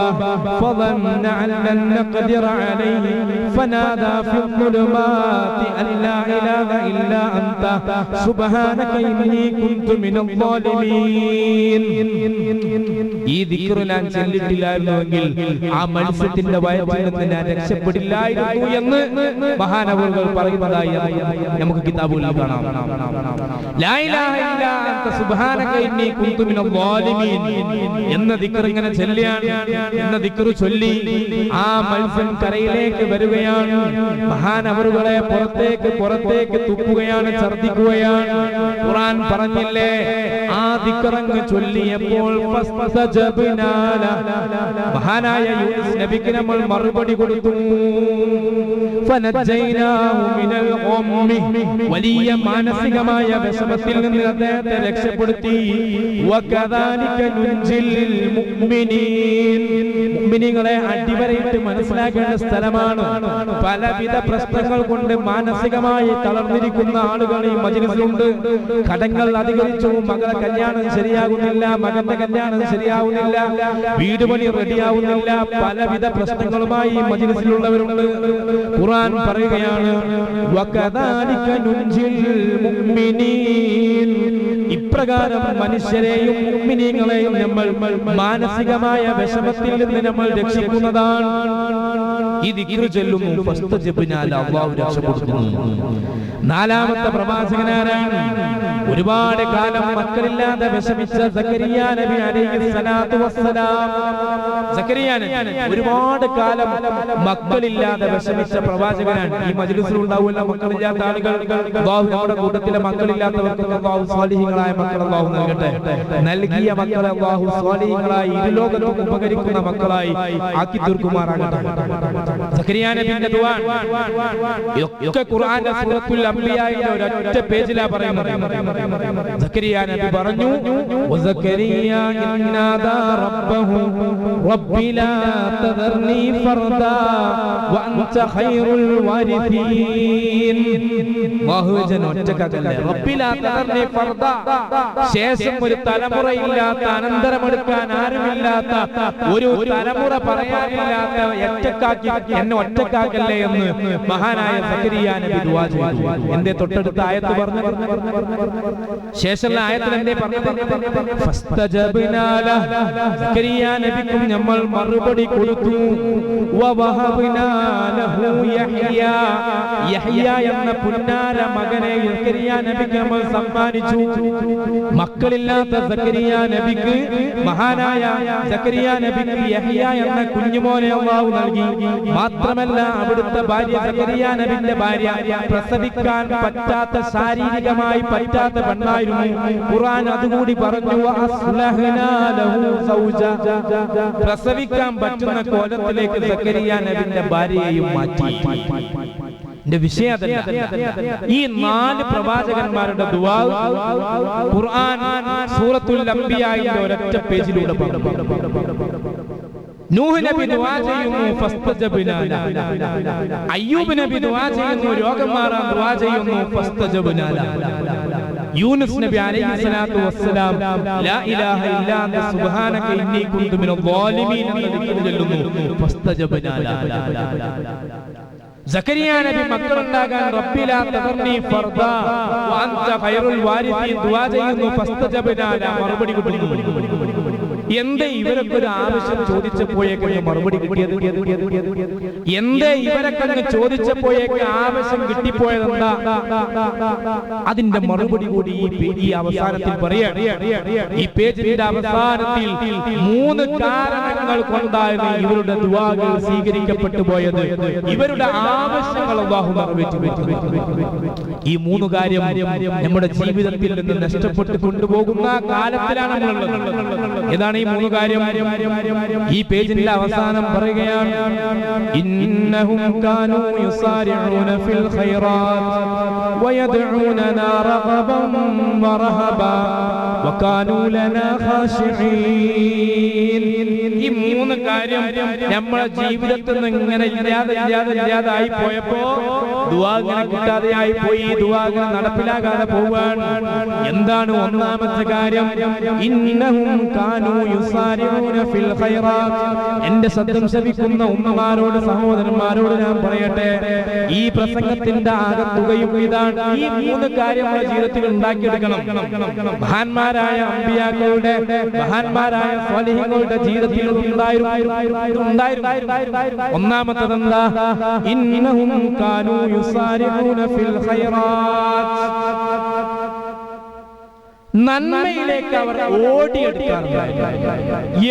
ഫളന്ന അല്ലൻ നഖദിറ അലൈഹി ഫനാദാ ഫിദ്ദുലുമാതി അല്ലാ ഇലാഹ ഇല്ലാ അൻത സുബ്ഹാനക ഇന്നി കുൻതു മിനൽ ളാലിമീൻ. ഈ ദിക്ർ ഞാൻ ചൊല്ലിട്ടില്ലായിരുന്നുവെങ്കിൽ ആ മത്സ്യത്തിന്റെ വയറ്റിൽ നിന്ന് ഞാൻ രക്ഷപ്പെടില്ലായിരുന്നു എന്ന് മഹാനവറുകൾ പറയുന്നതായി നമുക്ക് കിതാബുകളിൽ കാണാം. ലാ ഇലാഹ ഇല്ലാ അൻത സുബ്ഹാനക ഇന്നി കുൻതു മിനൽ ളാലിമീൻ എന്ന ദിക്ർ ഇങ്ങനെ ചൊല്ലിയാണ്. എന്ന ദിക്ർ ചൊല്ലി ആ മത്സ്യം കരയിലേക്ക് വരികയാണ്. മഹാനവറുകളെ പുറത്തേക്ക് തുപ്പുകയാണ്, ഛർദ്ദിക്കുകയാണ്. ഖുർആൻ പറഞ്ഞില്ലേ, ആ ദിക്റങ്ങ് ചൊല്ലിയപ്പോൾ മഹാനായ യൂനുസ് നബിക്ക് നമ്മൾ മറുപടി കൊടുത്തു. വലിയ മാനസികമായ വിഷമത്തിൽ നിന്ന് അദ്ദേഹത്തെ രക്ഷപ്പെടുത്തി. മുഅ്മിനീങ്ങളെ അടിവരയിട്ട് മനസ്സിലാക്കേണ്ട സ്ഥലമാണ്. പലവിധ പ്രശ്നങ്ങൾ കൊണ്ട് മാനസികമായി തളർന്നിരിക്കുന്ന ആളുകൾ ഈ മജ്‌ലിസിലുണ്ട്. കടങ്ങൾ അധികരിച്ചു, മകളെ കല്യാണം ശരിയാകുന്നില്ല, മകന്റെ കല്യാണം ശരിയാവുന്നില്ല, വീട് പണി റെഡിയാവുന്നില്ല, പലവിധ പ്രശ്നങ്ങളുമായി ഈ മജ്‌ലിസിലുള്ളവരുണ്ട്. ഖുർആൻ പറയുകയാണ്, വകദാലിക നുൻജിൽ മുഅ്മിനീൻ, ഇപ്രകാരം മനുഷ്യരെയും മുഅ്മിനീങ്ങളെയും നമ്മൾ മാനസികമായ വിഷമത്തിൽ നിന്ന് നമ്മൾ രക്ഷിക്കുന്നതാണ്. ഈ ദിക്ർ ചൊല്ലുന്നു, ഫസ്തജബ്നാ ലഹു, അല്ലാഹു രക്ഷപ്പെടുത്തുന്നു. നാലാമത്തെ പ്രവാചകനാരാണ്? ഒരുപാട് കാലം മക്കളില്ലാതെ വിഷമിച്ച സക്കരിയ നബി അലൈഹിസ്സലാത്തു വസ്സലാം. സക്കരിയ നബി ഒരുപാട് കാലം മക്കളില്ലാതെ വിഷമിച്ച പ്രവാചകനാണ്. ഈ മജ്‌ലിസിൽ ഉണ്ടാവുന്ന മക്കളില്ലാത്ത ആളുകൾ, അല്ലാഹു നമ്മുടെ കൂട്ടത്തിലെ മക്കളില്ലാത്തവർക്ക് അല്ലാഹു സ്വാലിഹീങ്ങളായ മക്കൾ അല്ലാഹു നൽകട്ടെ. നൽകിയ മക്കളെ അല്ലാഹു സ്വാലിഹീങ്ങളായി ഇരുലോകത്തും ഉപകരിക്കുന്ന മക്കളായി ആക്കി തീർക്കുമാറാകട്ടെ. സക്കരിയ നബിയുടെ ദുആ ഒക്കെ ഖുർആന്റെ സൂറത്തുൽ അംബിയായിലെ ഒരൊറ്റ പേജിലാ പറയുന്നത്. സക്കരിയ നബി പറഞ്ഞു, വസക്കരിയ ഇന്നാദാ റബ്ബഹു റബ്ബി ലാ തദർനി ഫർദാ വഅൻത ഖൈറുൽ വാരിഥീൻ. വഹുജൻ ഒറ്റക്കല്ല, റബ്ബി ലാ തദർനി ഫർദാ, ശേഷം ഒരു തലമുറയില്ലാത്ത, അനന്തരമെടുക്കാൻ ആരുമില്ലാത്ത, ഒരു തലമുറ പറയാനില്ലാത്ത ഒറ്റക്കാക്കി, എന്നെ ഒറ്റക്കാക്കല്ലേ എന്ന് മഹാനായ സക്കരിയ നബി ദുആ ചെയ്തു. എന്റെ തൊട്ടടുത്ത ആയത്ത് പറഞ്ഞു, ശേഷമുള്ള ആയത്തിൽ എന്തേ പറഞ്ഞത്? ഫസ്തജബ്നാ ലഹു, സക്കരിയ നബിക്കും നമ്മൾ മറുപടി കൊടുത്തു. വവഹബ്നാ ലഹു യഹ്യ, യഹ്യ എന്ന പുന്നാര മകനെ സക്കരിയ നബിക്ക് നമ്മൾ സമ്മാനിച്ചു. മക്കളില്ലാത്ത സക്കരിയ നബിക്ക്, മഹാനായ സക്കരിയ നബിക്ക് യഹ്യ എന്ന കുഞ്ഞുമോനെ അല്ലാഹു നൽകി. മാത്രമല്ല അവിടുത്തെ ഭാര്യ സക്കരിയ നബിന്റെ ഭാര്യ പ്രസവിക്കാൻ പറ്റാത്ത, ശാരീരികമായി പറ്റാത്ത പെണ്ണായിരുന്നു. ഖുർആൻ അതുകൂടി പറഞ്ഞു, വഅസ്ലഹ്നാ ലഹു സൗജ, പ്രസവിക്കാൻ പറ്റുന്ന കോലത്തിലേക്ക് സക്കരിയ നബിന്റെ ഭാര്യയെയും മാറ്റി. എന്റെ വിഷയം അതല്ല. ഈ 4 പ്രവാചകന്മാരുടെ ദുആ ഖുർആൻ സൂറത്തുൽ അംബിയായിലെ ഒരൊറ്റ പേജിലൂടെ പറഞ്ഞു. നൂഹ് നബി ദുആ ചെയ്യുന്നു, ഫസ്തജബ്നാ ലഹു. അയ്യൂബ് നബി ദുആ ചെയ്യുന്നു, രോഗം മാറാൻ ദുആ ചെയ്യുന്നു, ഫസ്തജബ്നാ ലഹു. യൂനുസ് നബി അലൈഹിസ്സലാത്തു വസ്സലാം ലാ ഇലാഹ ഇല്ലാ അൻത സുബ്ഹാനക ഇന്നി കുന്തു മിനൽ ളാലിമീൻ എന്ന് ദിക്ർ ചൊല്ലുന്നു, ഫസ്തജബ്നാ ലഹു. സക്കരിയ നബി മക്കളുണ്ടാകാൻ റബ്ബി ലാ തദർനി ഫർദാ വഅൻത ഖൈറുൽ വാരിഥീൻ ദുആ ചെയ്യുന്നു, ഫസ്തജബ്നാ ലഹു. മറുപടി കിട്ടുന്നു. എന്തേ ഇവരൊക്കെ ഒരു ആവശ്യം ചോദിച്ചപ്പോഴേക്ക് മറുപടി കിട്ടിയത്? എന്തേ ഇവരൊക്കെ ചോദിച്ചപ്പോഴേക്ക് ആവശ്യം കിട്ടിപ്പോയതെന്താ? അതിന്റെ മറുപടി കൂടി ഈ അവസാനത്തിൽ പറയാണ്. ഈ പേജിന്റെ അവസാനത്തിൽ 3 കാരണങ്ങൾ കൊണ്ടാണ് ഇവരുടെ ദുആകൾ സ്വീകരിക്കപ്പെട്ടു പോയത്. ഇവരുടെ ആവശ്യങ്ങൾ അല്ലാഹു നിറവേറ്റി. ഈ 3 കാര്യം നമ്മുടെ ജീവിതത്തിൽ നിന്ന് നഷ്ടപ്പെട്ടു കൊണ്ടുപോകുന്ന കാലത്തിലാണ് നമ്മളുള്ളത്. ഏതാണ് ഈ 3 കാര്യം? ഈ പേജിന്റെ അവസാനം പറയുകയാണ്, ഇന്നഹും കാനൂ യുസാരിഊന ഫിൽ ഖൈറാത്ത് വയദ്ഊനനാ റഗബൻ വറഹബാ വകാനൂ ലനാ ഖാശിഈൻ. ഈ 3 കാര്യം നമ്മുടെ ജീവിതത്തിൽ നിന്ന് ഇങ്ങനെ ഇല്ലാതായി പോയപ്പോ ദുആ ഇങ്ങനെ കിട്ടാതെയായി പോയി, ദുആ നടപ്പിലാകാതെ പോവാൻ. എന്താണ് ഒന്നാമത്തെ കാര്യം? ഇന്നഹും കാനൂ യുസാരിഊന ഫിൽ ഖൈറാത്ത്. എന്റെ ശബ്ദം ശ്രവിക്കുന്ന ഉമ്മമാരോട്, സഹോദരന്മാരോട് ഞാൻ പറയട്ടെ, ഈ പ്രസംഗത്തിന്റെ ആകത്തുകയും ഇതാണ്. ഈ 3 കാര്യം നമ്മുടെ ജീവിതത്തിൽ ഉണ്ടാക്കിയെടുക്കണം. മഹാന്മാരായ അമ്പിയാക്കളുടെ, മഹാന്മാരായ സ്വാലിഹീങ്ങളുടെ ജീവിതത്തിൽ ഉണ്ടായിരുന്നു. ഒന്നാമത്തേതെന്താ? ഇന്നഹും കാനൂ യുസാരിഊന ഫിൽ ഖൈറാത്ത്. നന്മയിലേക്ക് അവർ ഓടിയെടുക്കാറുണ്ട്.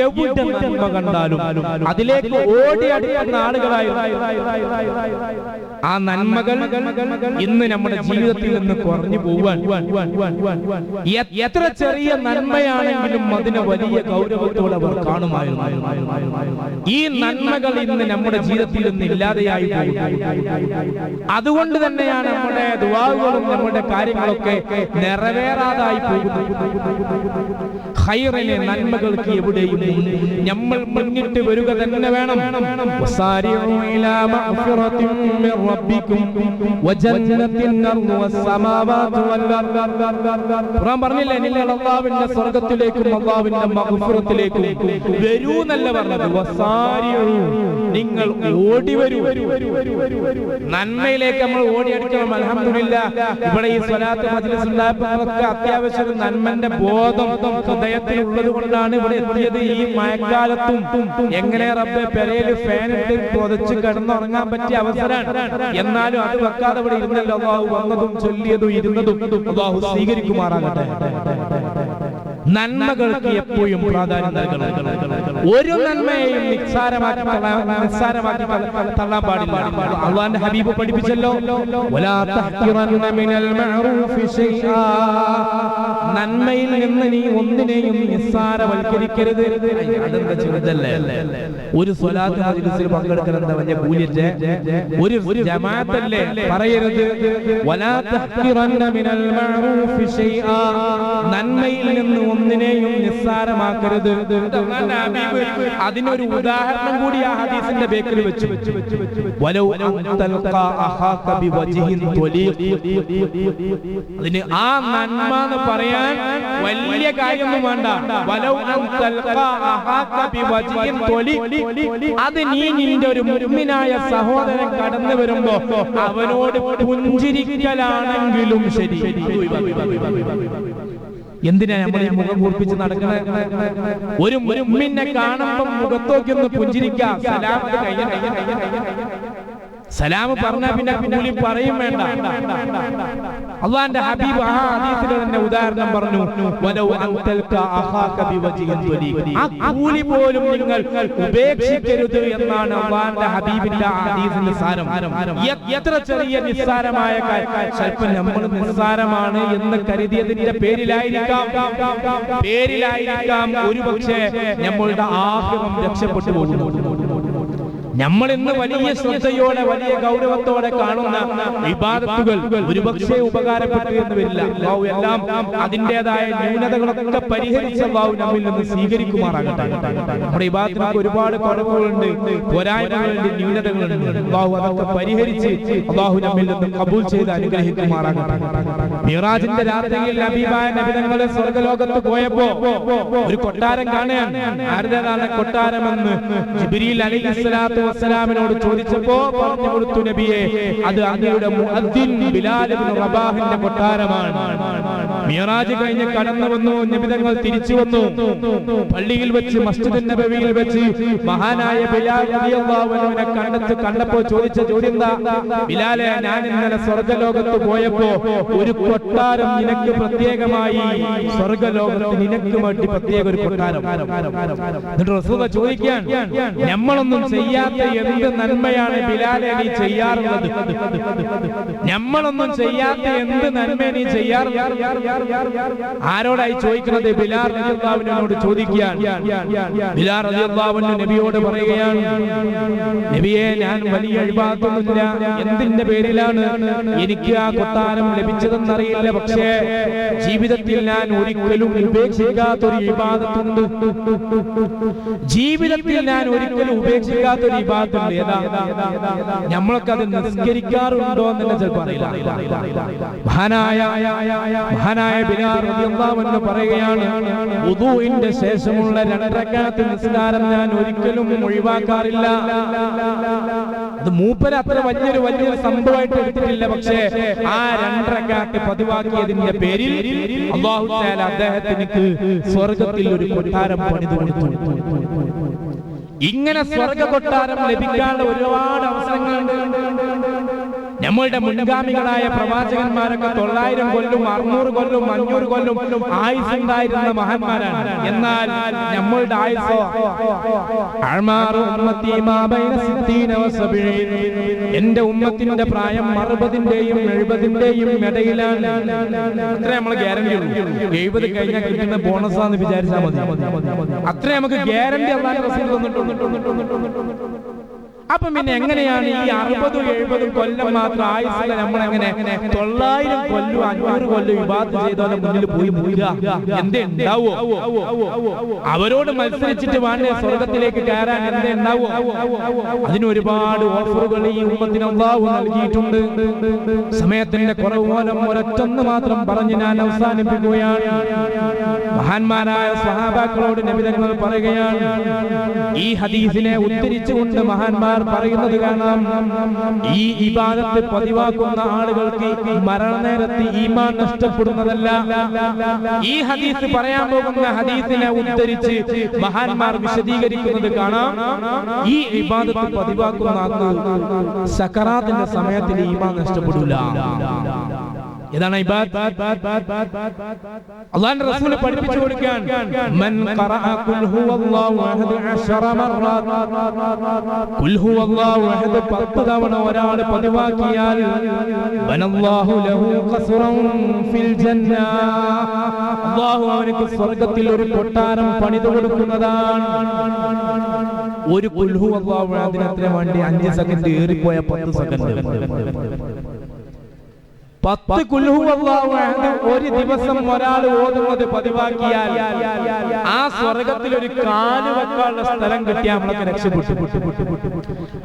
എവിടെ നന്മ കണ്ടാലും അതിലേക്ക് ഓടിയെടുക്കുന്ന ആളുകളായിരുന്നു. ആ നന്മകൾ ഇന്ന് നമ്മുടെ ജീവിതത്തിൽ നിന്ന് കുറഞ്ഞു പോവാൻ. എത്ര ചെറിയ നന്മയാണെങ്കിലും അതിനെ വലിയ ഗൗരവത്തോടെ അവർ കാണുമായിരുന്നു. ഈ നന്മകൾ ഇന്ന് നമ്മുടെ ജീവിതത്തിൽ നിന്ന് ഇല്ലാതെയായി പോകും. അതുകൊണ്ട് തന്നെയാണ് നമ്മുടെ ദുആകളും നമ്മുടെ കാര്യങ്ങളൊക്കെ നിറവേറാതായി പോകുന്നത്. ഖൈറിനെ നന്മകൾക്ക് എവിടെയും നമ്മൾ മുന്നിട്ട് വരിക തന്നെ വേണം. വസാരിഉ ഇലാ മഗ്ഫിറത്തിൻ മിർ റബ്ബിക്കും വജന്നത്തിൻ അർദു വസ്സമാവാതു വൽ അർദ്. ഖുർആൻ പറഞ്ഞില്ലേ, നിങ്ങൾ അല്ലാഹുവിന്റെ സ്വർഗ്ഗത്തിലേക്കും അല്ലാഹുവിന്റെ മഗ്ഫിറത്തിലേക്കും വരൂ എന്നല്ല പറഞ്ഞത്. വസാരിഉ, നിങ്ങൾ ഓടി വരൂ. നന്മയിലേക്ക് നമ്മൾ ഓടി അടിക്കണം. അൽഹംദുലില്ലാഹ്, ഇവിടെ ഈ സ്വലാത്ത് മജ്ലിസ് ഉണ്ടായപ്പോഴൊക്കെ അത്യാവശ്യം നന്മന്റെ ബോധം ഹൃദയത്തിൽ ഉള്ളത് കൊണ്ടാണ് ഇവിടെ എത്തിയത്. ഈ മഴക്കാലത്തും എങ്ങനെ റബ്ബേ പെരയിൽ ഫാൻ ഇട്ട് പൊതച്ച് കിടന്നുറങ്ങാൻ പറ്റിയ അവസരമാണ്. എന്നാലും അത് വെക്കാതെ ഇവിടെ ഇരുന്നല്ലോ. അല്ലാഹു വന്നതും ചൊല്ലിയതും ഇരുന്നതും അല്ലാഹു സ്വീകരിക്കുമാറാകട്ടെ. നന്മകൾക്ക് എപ്പോഴും പ്രാധാന്യം നൽകണം. ഒരു നന്മയെയും നിസ്സാരമാക്കി തള്ളാൻ പാടില്ല. അല്ലാഹുവിന്റെ ഹബീബ് പഠിപ്പിച്ചല്ലോ, വലാ തഹ്കിറന്ന മിനൽ മഅറൂഫി ശൈആ, നന്മയിൽ നിന്ന് നീ ഒന്നിനെയും നിസ്സാരവൽക്കരിക്കരുത്. അതെന്താ ചെറുതല്ലേ? ഒരു സ്വലാത്ത് മജ്ലിസിൽ പങ്കെടുക്കൽ എന്താ വലിയ കൂലിയല്ലേ? ഒരു ജമാഅത്തല്ലേ? പറയരുത് വലാ തഹ്കിറന്ന മിനൽ മഅറൂഫി ശൈആ, നന്മയിൽ നിന്ന് ഒന്നിനെയും നിസ്സാരമാക്കരുത്. അതിനൊരു ഉദാഹരണം കൂടി ആ ഹദീസിന്റെ ബേക്കിൽ വെച്ചു. വലൗ അൻതൽഖാ അഖാക ബിവജ്ഹിൻ ത്വലീഖ്, അതിന് ആ നന്മ എന്ന് പറയാൻ വലിയ കാര്യമൊന്നും വേണ്ട. വലൗ അൻതൽഖാ അഖാക ബിവജ്ഹിൻ ത്വലീഖ്, അത് നീ നിന്റെ ഒരു മുഅ്മിനായ സഹോദരൻ കടന്നു വരുമ്പോ അവനോട് പുഞ്ചിരിക്കലാണെങ്കിലും ശരി. എന്തിനാ നമ്മൾ ഈ മുഖം കൂർപ്പിച്ച് നടക്കണേ? ഒരു മുഅ്മിനെ കാണുമ്പോൾ മുഖത്തോക്കി ഒന്ന് പുഞ്ചിരിക്കാം. സലാം പറഞ്ഞാ പിന്നെ കൂലി പറയും വേണ്ട. അല്ലാഹുവിന്റെ ഹബീബ് ആ ഹദീസിൽ തന്നെ ഉദാഹരണം പറഞ്ഞു, വലൗ അൻതൽഖാ അഖാക ബിവജ്ഹിൻ ത്വലീഖ്, ആ കൂലി പോലും നിങ്ങൾ ഉപേക്ഷിക്കരുത് എന്നാണ് അല്ലാഹുവിന്റെ ഹബീബിന്റെ ഹദീസിന്റെ സാരം. എത്ര ചെറിയ നിസ്സാരമായ കാര്യം നമ്മൾ നിസ്സാരമാണ് എന്ന് കരുതിയതിന്റെ പേരിലായിരിക്കാം ഒരുപക്ഷെ നമ്മളുടെ ആഗ്രഹം രക്ഷപ്പെട്ടു പോകുന്നു. നമ്മൾ ഇന്ന് വലിയ ശ്രദ്ധയോടെ വലിയ ഗൗരവത്തോടെ കാണുന്ന ഇബാദത്തുകൾ ഒരുപക്ഷെ ഉപകാരപ്പെട്ടു എന്ന് വരില്ല. അല്ലാഹു എല്ലാം അതിൻ്റെതായ ന്യൂനതകളൊക്കെ പരിഹരിച്ച് അല്ലാഹു നമ്മിൽ നിന്ന് സ്വീകരിക്കുമാറാകട്ടെ. നമ്മുടെ ഇബാദത്തിനൊക്കെ ഒരുപാട് കുറവുകളുണ്ട്, പോരായ്മകളുണ്ട്, ന്യൂനതകളുണ്ട്. അല്ലാഹു അതൊക്കെ പരിഹരിച്ച് അല്ലാഹു നമ്മിൽ നിന്ന് കബൂൽ ചെയ്ത് അനുഗ്രഹിക്കുമാറാകട്ടെ. മിറാജിന്റെ രാത്രിയിൽ ഹബീബായ നബി തങ്ങൾ സ്വർഗ്ഗലോകത്ത് പോയപ്പോ ഒരു കൊട്ടാരം കാണുകയാണ്. ആരുടേതാണ് കൊട്ടാരമെന്ന് ജിബ്രീൽ അലൈഹിസ്സലാത്തു വസ്സലാമിനോട് ചോദിച്ചപ്പോ പറഞ്ഞു കൊടുത്തു, നബിയെ, അത് അങ്ങയുടെ മുഅദ്ദിൻ ബിലാൽ ഇബ്നു റബാഹിന്റെ കൊട്ടാരമാണ്. മിറാജ് കഴിഞ്ഞ് കടന്നു വന്നു, നബി തങ്ങൾ തിരിച്ചു വന്നു. പള്ളിയിൽ വെച്ച് മസ്ജിദുൻ നബവിയിൽ വെച്ച് മഹാനായ ബിലാൽ റളിയല്ലാഹു അൻഹുവിനെ കണ്ടപ്പോൾ ചോദിച്ച ചോദ്യം എന്താ? ബിലാലെ, ഞാൻ ഇന്നലെ സ്വർഗ്ഗലോകത്ത് പോയപ്പോ ഒരു കൊട്ടാരം നിനക്ക് പ്രത്യേകമായി, സ്വർഗ്ഗലോകത്ത് നിനക്ക് വേണ്ടി പ്രത്യേക ഒരു കൊട്ടാരം. എന്നിട്ട് റസൂൽ ചോദിക്കാൻ, നമ്മളൊന്നും ചെയ്യാത്ത എന്ത് നന്മയാണ് ബിലാലെ നീ ചെയ്യാറുള്ളത്? നമ്മളൊന്നും ചെയ്യാത്ത എന്ത് നന്മ നീ ചെയ്യാറുള്ളത്? ആരോടായി ചോദിക്കുന്നത്? ബിലാൽ റളിയല്ലാഹു അൻഹുവിനോട് ചോദിക്കാൻ. ബിലാൽ റളിയല്ലാഹു അൻഹു നബിയോട് പറയുകയാണ്, നബിയെ, ഞാൻ വലിയ ഇബാദത്തൊന്നുമില്ല. എന്തിന്റെ പേരിലാണ് എനിക്ക് ആ കൊട്ടാരം ലഭിച്ചതെന്നറിയില്ല, പക്ഷേ ജീവിതത്തിൽ ഞാൻ ഒരിക്കലും ഉപേക്ഷിക്കാത്തൊരു ഇബാദത്തുണ്ട്. ജീവിതത്തിൽ ഞാൻ ഒരിക്കലും ഉപേക്ഷിക്കാത്തൊരു ഇബാദത്തുണ്ട്. ഏതാ? നമ്മളൊക്കെ അത് നിസ്കരിക്കാറുണ്ടോ എന്നെ ചിലപ്പോൾ അറിയില്ല. മഹാനായ ബിലാൽ റളിയല്ലാഹു അൻഹു പറയുകയാണ്, വുദൂഇന്റെ ശേഷമുള്ള 2 റക്അത്ത് നിസ്കാരം ഞാൻ ഒരിക്കലും ഒഴിവാക്കാറില്ല. അത് മൂപ്പര് അത്ര വലിയൊരു സംഭവമായിട്ട് എടുത്തിട്ടില്ല, പക്ഷേ ആ 2 റക്അത്ത് പതിവാക്കിയതിന്റെ പേരിൽ അല്ലാഹു തആല അദ്ദേഹത്തിന് സ്വർഗ്ഗത്തിൽ ഒരു കൊട്ടാരം പണിതു കൊടുത്തു. ഇങ്ങനെ സ്വർഗ്ഗ കൊട്ടാരം ലഭിക്കാനുള്ള ഒരുപാട് അവസരങ്ങളുണ്ട്. നമ്മളുടെ മുൻഗാമികളായ പ്രവാചകന്മാരൊക്കെ 900 കൊല്ലും 600 കൊല്ലും 500 കൊല്ലും ആയുസ്സുണ്ടായിരുന്ന മഹാന്മാരാണ്. എന്നാൽ നമ്മളുടെ ആയുസ്സോ എന്റെ ഉമ്മത്തിന്റെ പ്രായം 60-ന്റെയും 70-ന്റെയും ഇടയിലാണ്. അത്ര നമ്മൾ ഗ്യാരണ്ടി ഉള്ളൂ. 70 കഴിഞ്ഞാൽ കിട്ടുന്ന ബോണസാന്ന് വിചാരിച്ചാൽ മതി. അത്ര നമുക്ക് ഗ്യാരണ്ടി അല്ലാതെ റസൂൽ തന്നിട്ടുണ്ട്. അപ്പൊ പിന്നെ എങ്ങനെയാണ് ഈ 60-70 കൊല്ലം മാത്രം ആയുസ്സിൽ നമ്മളെങ്ങനെ 900 കൊല്ലം 500 കൊല്ലം ഇബാദത്ത് ചെയ്തവരുടെ മുന്നിൽ പോയി വീഴുക? എന്തേ ഉണ്ടാവോ? അവരോട് മത്സരിച്ചിട്ട് വേണ്ടേ സ്വർഗത്തിലേക്ക് കയറാൻ? എന്തേ ഉണ്ടാവോ? അതിന് ഒരുപാട് ഓഫറുകൾ ഈ ഉമ്മത്തിന് അല്ലാഹു നൽകിയിട്ടുണ്ട്. സമയത്തിന്റെ കുറവ് മൂലം ഒരൊറ്റൊന്ന് മാത്രം പറഞ്ഞ് ഞാൻ അവസാനിപ്പിക്കുകയാണ്. മഹാന്മാരായ സ്വഹാബാക്കളോട് നബി തങ്ങൾ പറയുകയാണ്, ഈ ഹദീസിനെ ഉദ്ധരിച്ചുകൊണ്ട് മഹാന്മാർ പറയുന്നത് കാണാം, ഈ ഇബാദത്ത് പതിവാക്കുന്ന ആളുകൾക്ക് മരണനേരത്ത് ഈമാൻ നഷ്ടപ്പെടുന്നതല്ല. ഈ ഹദീസ് പറയാൻ പോകുന്ന ഹദീസിനെ ഉദ്ധരിച്ച് മഹാന്മാർ വിശദീകരിക്കുന്നത് കാണാം, ഈ ഇബാദത്ത് പതിവാക്കുന്ന ആൾക്ക് സക്കറാത്തിന്റെ സമയത്തിൽ ഈമാൻ നഷ്ടപ്പെടില്ല. ഇതാണ് ഇബാദത്ത്. അല്ലാഹുവിന്റെ റസൂൽ പഠിപ്പിച്ചു കൊടുക്കാൻ, മൻ ഖറഅ ഖുൽ ഹുവല്ലാഹു അഹദ് 10 മററാത്ത്, ഖുൽ ഹുവല്ലാഹു അഹദ് 10 തവണ ഒരാൾ പതിവാക്കിയാൽ ബനല്ലാഹു ലഹു ഖസ്റൻ ഫിൽ ജന്ന, അല്ലാഹു അവർക്ക് സ്വർഗ്ഗത്തിൽ ഒരു കൊട്ടാരം പണിതു കൊടുക്കുന്നതാണ്. ഒരു ഖുൽ ഹുവല്ലാഹു അഹദിനത്തിന് വേണ്ടി 5 സെക്കൻഡ് ഏറിപ്പോയ 10 സെക്കൻഡ്. 10 ഖുൽ ഹുവല്ലാഹു അഹദ് ഒരു ദിവസം ഒരാൾ ഓതുന്നത് പതിവാക്കിയാൽ ആ സ്വർഗ്ഗത്തിൽ ഒരു കാല് വെക്കാനുള്ള സ്ഥലം കിട്ടിയാൽ നമ്മളൊക്കെ രക്ഷപ്പെട്ടു.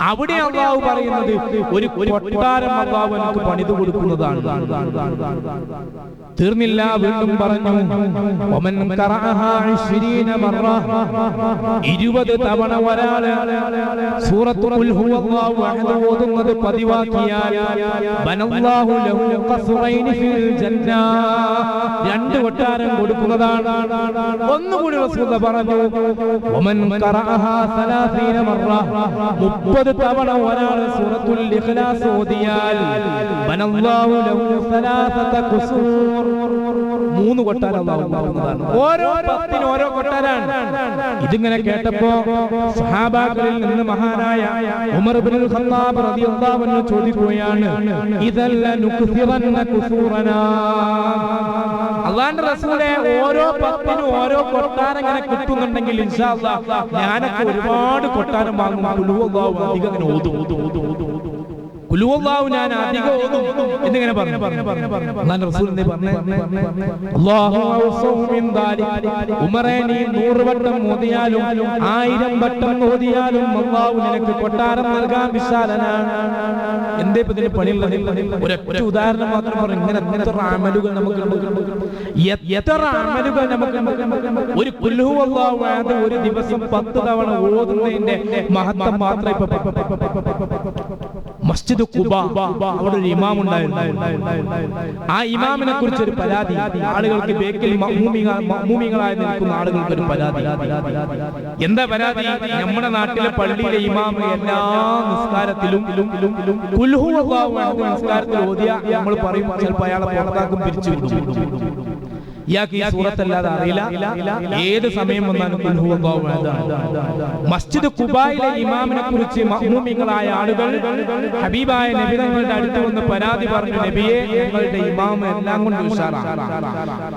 അവിടെ അല്ലാഹു പറയുന്നത് ഒരു കൊട്ടാരം അല്ലാഹു നമുക്ക് പണിതു കൊടുക്കുന്നതാണ്. തീർന്നില്ല, വീണ്ടും പറഞ്ഞു, വമൻ ഖറഅഹാ 20 മറ, 20 തവണ ഒരാൾ സൂറത്തുൽ ഖുൽ ഹുവല്ലാഹു അഹദ് ഓതുന്നത് പതിവാക്കിയാൽ ബനല്ലാഹു ലഹു ഖസ്റൈനി ഫിൽ ജന്ന, 2 കൊട്ടാരം കൊടുക്കുന്നതാണ്. ഒന്നുകൂടി റസൂൽ പറഞ്ഞു, വമൻ ഖറഅഹാ 30 മറ, 30 തവണ ഒരാൾ സൂറത്തുൽ ഇഖ്ലാസ് ഓതിയാൽ ബനല്ലാഹു ലഹു 3 ഖുസൂർ, 3 കൊട്ടാരം അല്ലാഹു കൊടുക്കുന്നതാണ്. ഓരോ 10ന് ഓരോ കൊട്ടാരാണ്. ഇതിങ്ങനെ കേട്ടപ്പോ സഹാബാക്കളിൽ നിന്ന് മഹാനായ ഉമർ ഇബ്നുൽ ഖത്താബ് റളിയല്ലാഹു അൻഹു ചോദിക്കുകയാണ്, ഇദല്ല നുക്സിറന്ന ഖുസൂറനാ, അല്ലാഹുവിന്റെ റസൂലേ ഓരോ 10നും ഓരോ കൊട്ടാരം ഇങ്ങനെ കിട്ടുന്നുണ്ടെങ്കിൽ ഇൻഷാ അല്ലാഹ് ഞാനൊക്കെ ഒരുപാട് കൊട്ടാരം വാങ്ങും. ഖുൽ ഹുവല്ലാഹു അധികം അങ്ങനെ ഓതും, ഖുൽ ഹുവല്ലാഹു ഞാൻ അധികം ഓതും എന്നിങ്ങനെ പറഞ്ഞു. അല്ലാഹുവിന്റെ റസൂൽ എന്നെ പറഞ്ഞു, അല്ലാഹു ഔസഉ മിൻ ദാലിക്, ഉമറേ നീ 100 വട്ടം ഓതിയാലും 1000 വട്ടം ഓതിയാലും അല്ലാഹു നിനക്ക് കൊട്ടാരം നൽകാൻ വിശാലനാണ്. എന്തേ ഇതിന് പണിയുള്ളത്? ഒരൊറ്റ ഉദാഹരണം മാത്രം പറഞ്ഞു. ഇങ്ങനെ എത്ര അമലുകൾ നമുക്കുണ്ട്, എത്ര അമലുകൾ നമുക്ക്. ഒരു ഖുൽ ഹുവല്ലാഹു അഹദ് ഒരു ദിവസം 10 തവണ ഓതുന്നതിന്റെ മഹത്വം മാത്രം. ഇപ്പൊ മസ്ജിദ് ഖുബ, അവിടെ ഒരു ഇമാം ഉണ്ടായിരുന്നു. ആ ഇമാമിനെ കുറിച്ച് ഒരു പരാതി, ആളുകൾക്ക് ബേക്കിൽ മഅ്മൂമികളായി നിൽക്കുന്ന ആളുകൾക്ക് ഒരു പരാതി. എന്താ പരാതി? നമ്മുടെ നാട്ടിലെ പള്ളിയിലെ ഇമാം എല്ലാ നിസ്കാരത്തിലും ഖുൽ ഹുവല്ലാഹു അഹദ് നിസ്കാരത്തിൽ ഓതിയ നമ്മൾ പറയും ചിലപ്പോൾ അയാളെ പുറത്താക്കും, പിരിച്ചു വിടും. ഇയാൾക്ക് ഈ സൂറത്തല്ലാതെ അറിയില്ല, ഏത് സമയം വന്നാലും ഖുൽ ഹുവല്ലാഹു അഹദ്. മസ്ജിദ് ഖുബായിലെ ഇമാമിനെ കുറിച്ച് മഅ്മൂമികളായ ആളുകൾ ഹബീബായ നബി തങ്ങളുടെ അടുത്ത് വന്ന് പരാതി പറഞ്ഞു, നബിയെ നിങ്ങളുടെ ഇമാം എല്ലാം കൊണ്ട് ഉഷാറാണ്,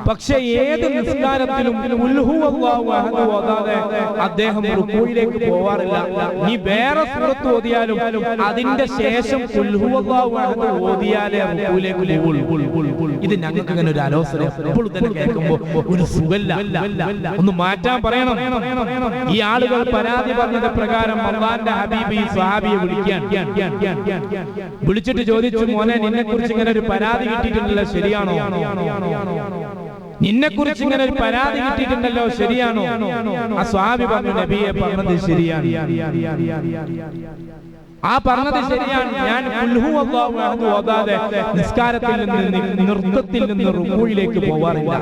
പക്ഷേ ഏത് നിസ്കാരത്തിലും ഖുൽ ഹുവല്ലാഹു അഹദ് ഓതാതെ അദ്ദേഹം റുകൂയിലേക്ക് പോവാറില്ല. നീ വേറെ സൂറത്ത് ഓതിയാലും അതിന്റെ ശേഷം ഖുൽ ഹുവല്ലാഹു അഹദ് ഓതിയാലേ റുകൂയിലേക്ക് പോവുള്ളൂ. ഇത് ഞങ്ങൾക്ക് ഇങ്ങനെ ഒരു ആലോചന എപ്പോഴും തന്നെ കേൾക്കുമ്പോ ഒരു സുഖല്ല, ഒന്ന് മാറ്റാൻ പറയണം. ഈ ആളുകൾ പരാതി പറഞ്ഞത് പ്രകാരം അല്ലാഹുവിന്റെ ഹബീബ് ഈ സ്വഹാബിയെ വിളിച്ചിട്ട് ചോദിച്ചു, മോനെ നിന്നെ കുറിച്ച് ഇങ്ങനെ ഒരു പരാതി കിട്ടിയിട്ടുണ്ടല്ലോ, ശരിയാണോ? നിന്നെ കുറിച്ച് ഇങ്ങനെ ഒരു പരാതി കിട്ടിയിട്ടുണ്ടല്ലോ, ശരിയാണോ? ആ സ്വഹാബി പറഞ്ഞു, നബിയെ പറഞ്ഞത് ശരിയാണ്, ആ പറഞ്ഞത് ശരിയാണ്. ഞാൻ ഖുൽ ഹുവല്ലാഹു അഹദ് ഓതാതെ നിസ്കാരത്തിൽ നിന്ന് നൃത്തത്തിൽ നിന്ന് റുകൂയിലേക്ക് പോവാറില്ല.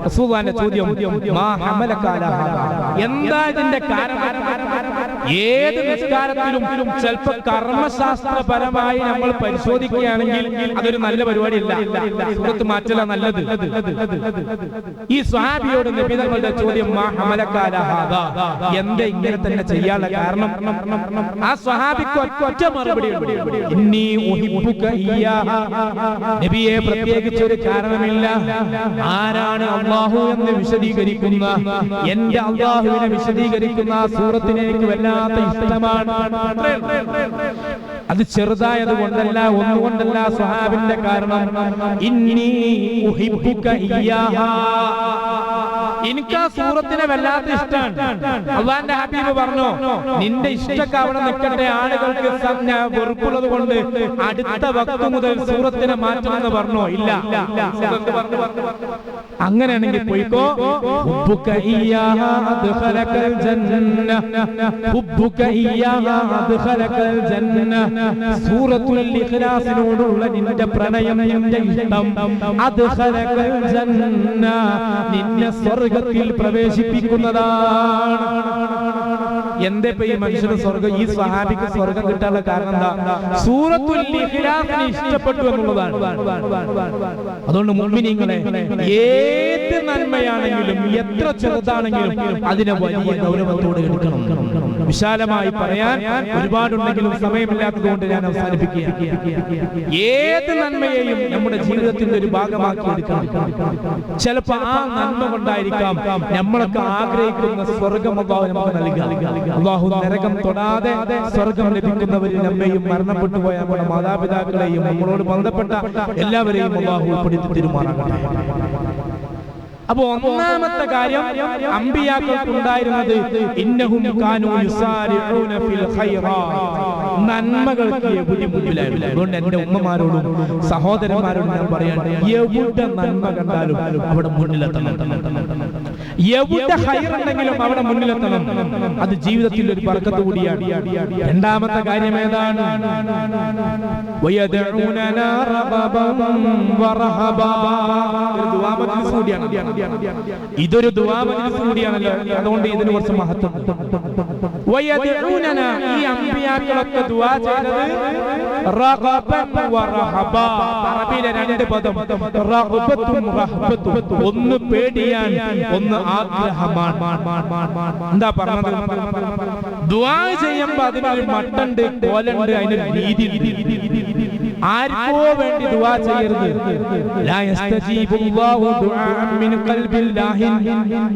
റസൂലുള്ളാഹിന്റെ ചോദ്യം, മാ ഹമലക അലാ ഹാദാ, എന്താ ഇതിന്റെ കാരണം? ഏത് നിസ്കാരത്തിലും ചിലപ്പോൾ കർമ്മശാസ്ത്രപരമായി നമ്മൾ പരിശോധിക്കുകയാണെങ്കിൽ അതൊരു നല്ല പരിപാടിയല്ല, സൂറത്ത് മാറ്റല നല്ലത്. ഈ സ്വഹാബിയോട് നബി തങ്ങളുടെ ചോദ്യം, മാ ഹമലക അലാ ഹാദാ, എന്താ ഇങ്ങനെ തന്നെ ചെയ്യാനുള്ള കാരണം? ആ സ്വഹാബി ഒറ്റ മറുപടി, ഇന്നി ഉഹിബ്ബുക ഇയ്യാഹ, നബിയെ പ്രത്യേകിച്ച് ഒരു കാരണമില്ല. ആരാണ് അല്ലാഹു എന്ന് വിശദീകരിക്കുന്ന, എന്റെ അല്ലാഹുവിനെ വിശദീകരിക്കുന്ന ആ സൂറത്തിനെ എനിക്ക് വല്ലാതെ വല്ലാത്ത ഇഷ്ടമാണ്. അത് ചെറുതായത് കൊണ്ടല്ല, ഒന്നുകൊണ്ടല്ല സ്വഹാബിന്റെ കാരണം. ഇന്നി ഉഹിബ്ബുക ഇയ്യാഹാ, എനിക്ക് ആ സൂറത്തിനെ വല്ലാത്ത ഇഷ്ടമാണ്. അള്ളാന്റെ ഹബീബ് പറഞ്ഞു, നിന്റെ ഇഷ്ടമൊക്കെ അവിടെ നിൽക്കട്ടെ, ആളുകൾക്ക് വെറുപ്പുള്ളത് കൊണ്ട് അടുത്ത വക്ത് മുതൽ സൂറത്തിനെ മാറ്റണമെന്ന് പറഞ്ഞോ? ഇല്ല. അങ്ങനെയാണെങ്കിൽ പോയിക്കോ. ഹുബ്ബുക ഇയ്യാഹാ അദ്ഖലകൽ ജന്ന, ഹുബ്ബുക ഇയ്യാഹാ അദ്ഖലകൽ ജന്ന. സൂറത്തുൽ ഇഖ്ലാസിനോടുള്ള നിന്റെ പ്രണയം, നിന്റെ ഇഷ്ടം, അദ്ഖലകൽ ജന്ന, നിന്നെ സ്വർഗ്ഗത്തിൽ പ്രവേശിപ്പിക്കുന്നതാണ്. എന്തേ ഈ മനുഷ്യന് സ്വർഗ്ഗം, ഈ സ്വഹാബിക്ക് സ്വർഗ്ഗം കിട്ടാനുള്ള കാരണം എന്താ? സൂറത്തുൽ ഇഖ്ലാസിനെ ഇഷ്ടപ്പെട്ടു എന്നുള്ളതാണ്. അതുകൊണ്ട് മുഅ്മിനീങ്ങളെ, ഏത് നന്മയാണെങ്കിലും എത്ര ചെറുതാണെങ്കിലും അതിനെ വലിയ ഗൗരവത്തോടെ എടുക്കണം. വിശാലമായി പറയാൻ ഒരുപാടുണ്ടെങ്കിലും സമയമില്ലാത്തതുകൊണ്ട് ഞാൻ അവസാനിപ്പിക്കുകയാണ്. ഏത് നന്മയെയും നമ്മുടെ ജീവിതത്തിന്റെ ഒരു ഭാഗമാക്കി എടുക്കണം. ചിലപ്പോൾ ആ നന്മ കൊണ്ടായിരിക്കാം നമ്മളൊക്കെ ആഗ്രഹിക്കുന്ന സ്വർഗ്ഗം അല്ലാഹു നമുക്ക് നൽകുക. അല്ലാഹു നരകം തൊടാതെ സ്വർഗ്ഗം ലഭിക്കുന്നവരിൽ നമ്മയും മരണപ്പെട്ടു പോയ നമ്മുടെ മാതാപിതാക്കളെയും നമ്മളോട് ബന്ധപ്പെട്ട എല്ലാവരെയും അല്ലാഹു ഉൾപ്പെടുത്തി തിരുമാറാകട്ടെ. അപ്പോ ഒന്നാമത്തെ കാര്യം അമ്പിയാക്കൾക്ക് ഉണ്ടായിരുന്നത് ഇന്നഹും കാനൂ യുസാരിഊന ഫിൽ ഖൈറാത്ത്, നന്മകൾക്ക് എവിടെ മുമ്പിലായിരുന്നു. അതുകൊണ്ട് എന്റെ ഉമ്മമാരോടും സഹോദരന്മാരോടും ഞാൻ പറയാണ്, എവിടെ നന്മ കണ്ടാലും അവിടെ മുന്നിലെത്തണം. എവിടെ ഖൈറുണ്ടെങ്കിലും അവിടെ മുന്നിലെത്തണം. അത് ജീവിതത്തിൽ ഒരു ബർക്കത്ത് കൂടിയാണ്. രണ്ടാമത്തെ കാര്യം ഏതാണ്? വയദഊനനാ റഗബൻ വറഹബാ, ഒരു ദുആ മജ്ലിസ് കൂടിയാണ്. ഇതൊരു ദുആ മജ്ലിസ് കൂടിയാണല്ലോ, അതുകൊണ്ട് ഇതിന് കുറച്ച് മഹത്വം. വയദഊനനാ, ഈ അമ്പിയാക്കളൊക്കെ ദുആ ചെയ്തത് റഗബൻ വറഹബാ. അറബിയിലെ രണ്ട് പദം, റഗ്ബത്തും റഹ്ബത്തും. ഒന്ന് പേടിയാൻ, ഒന്ന് ആഗ്രഹമാണ്. എന്താ പറഞ്ഞത്? ദുആ ചെയ്യുമ്പോൾ അതിനൊരു മട്ടുണ്ട്, കോലുണ്ട്, അതിനൊരു രീതി. ആർക്കോ വേണ്ടി ദുആ ചെയ്യരുത്. ലാ യസ്തജീബുല്ലാഹു ദുആഅൻ മിൻ ഖൽബിൻ ലാഹിൻ,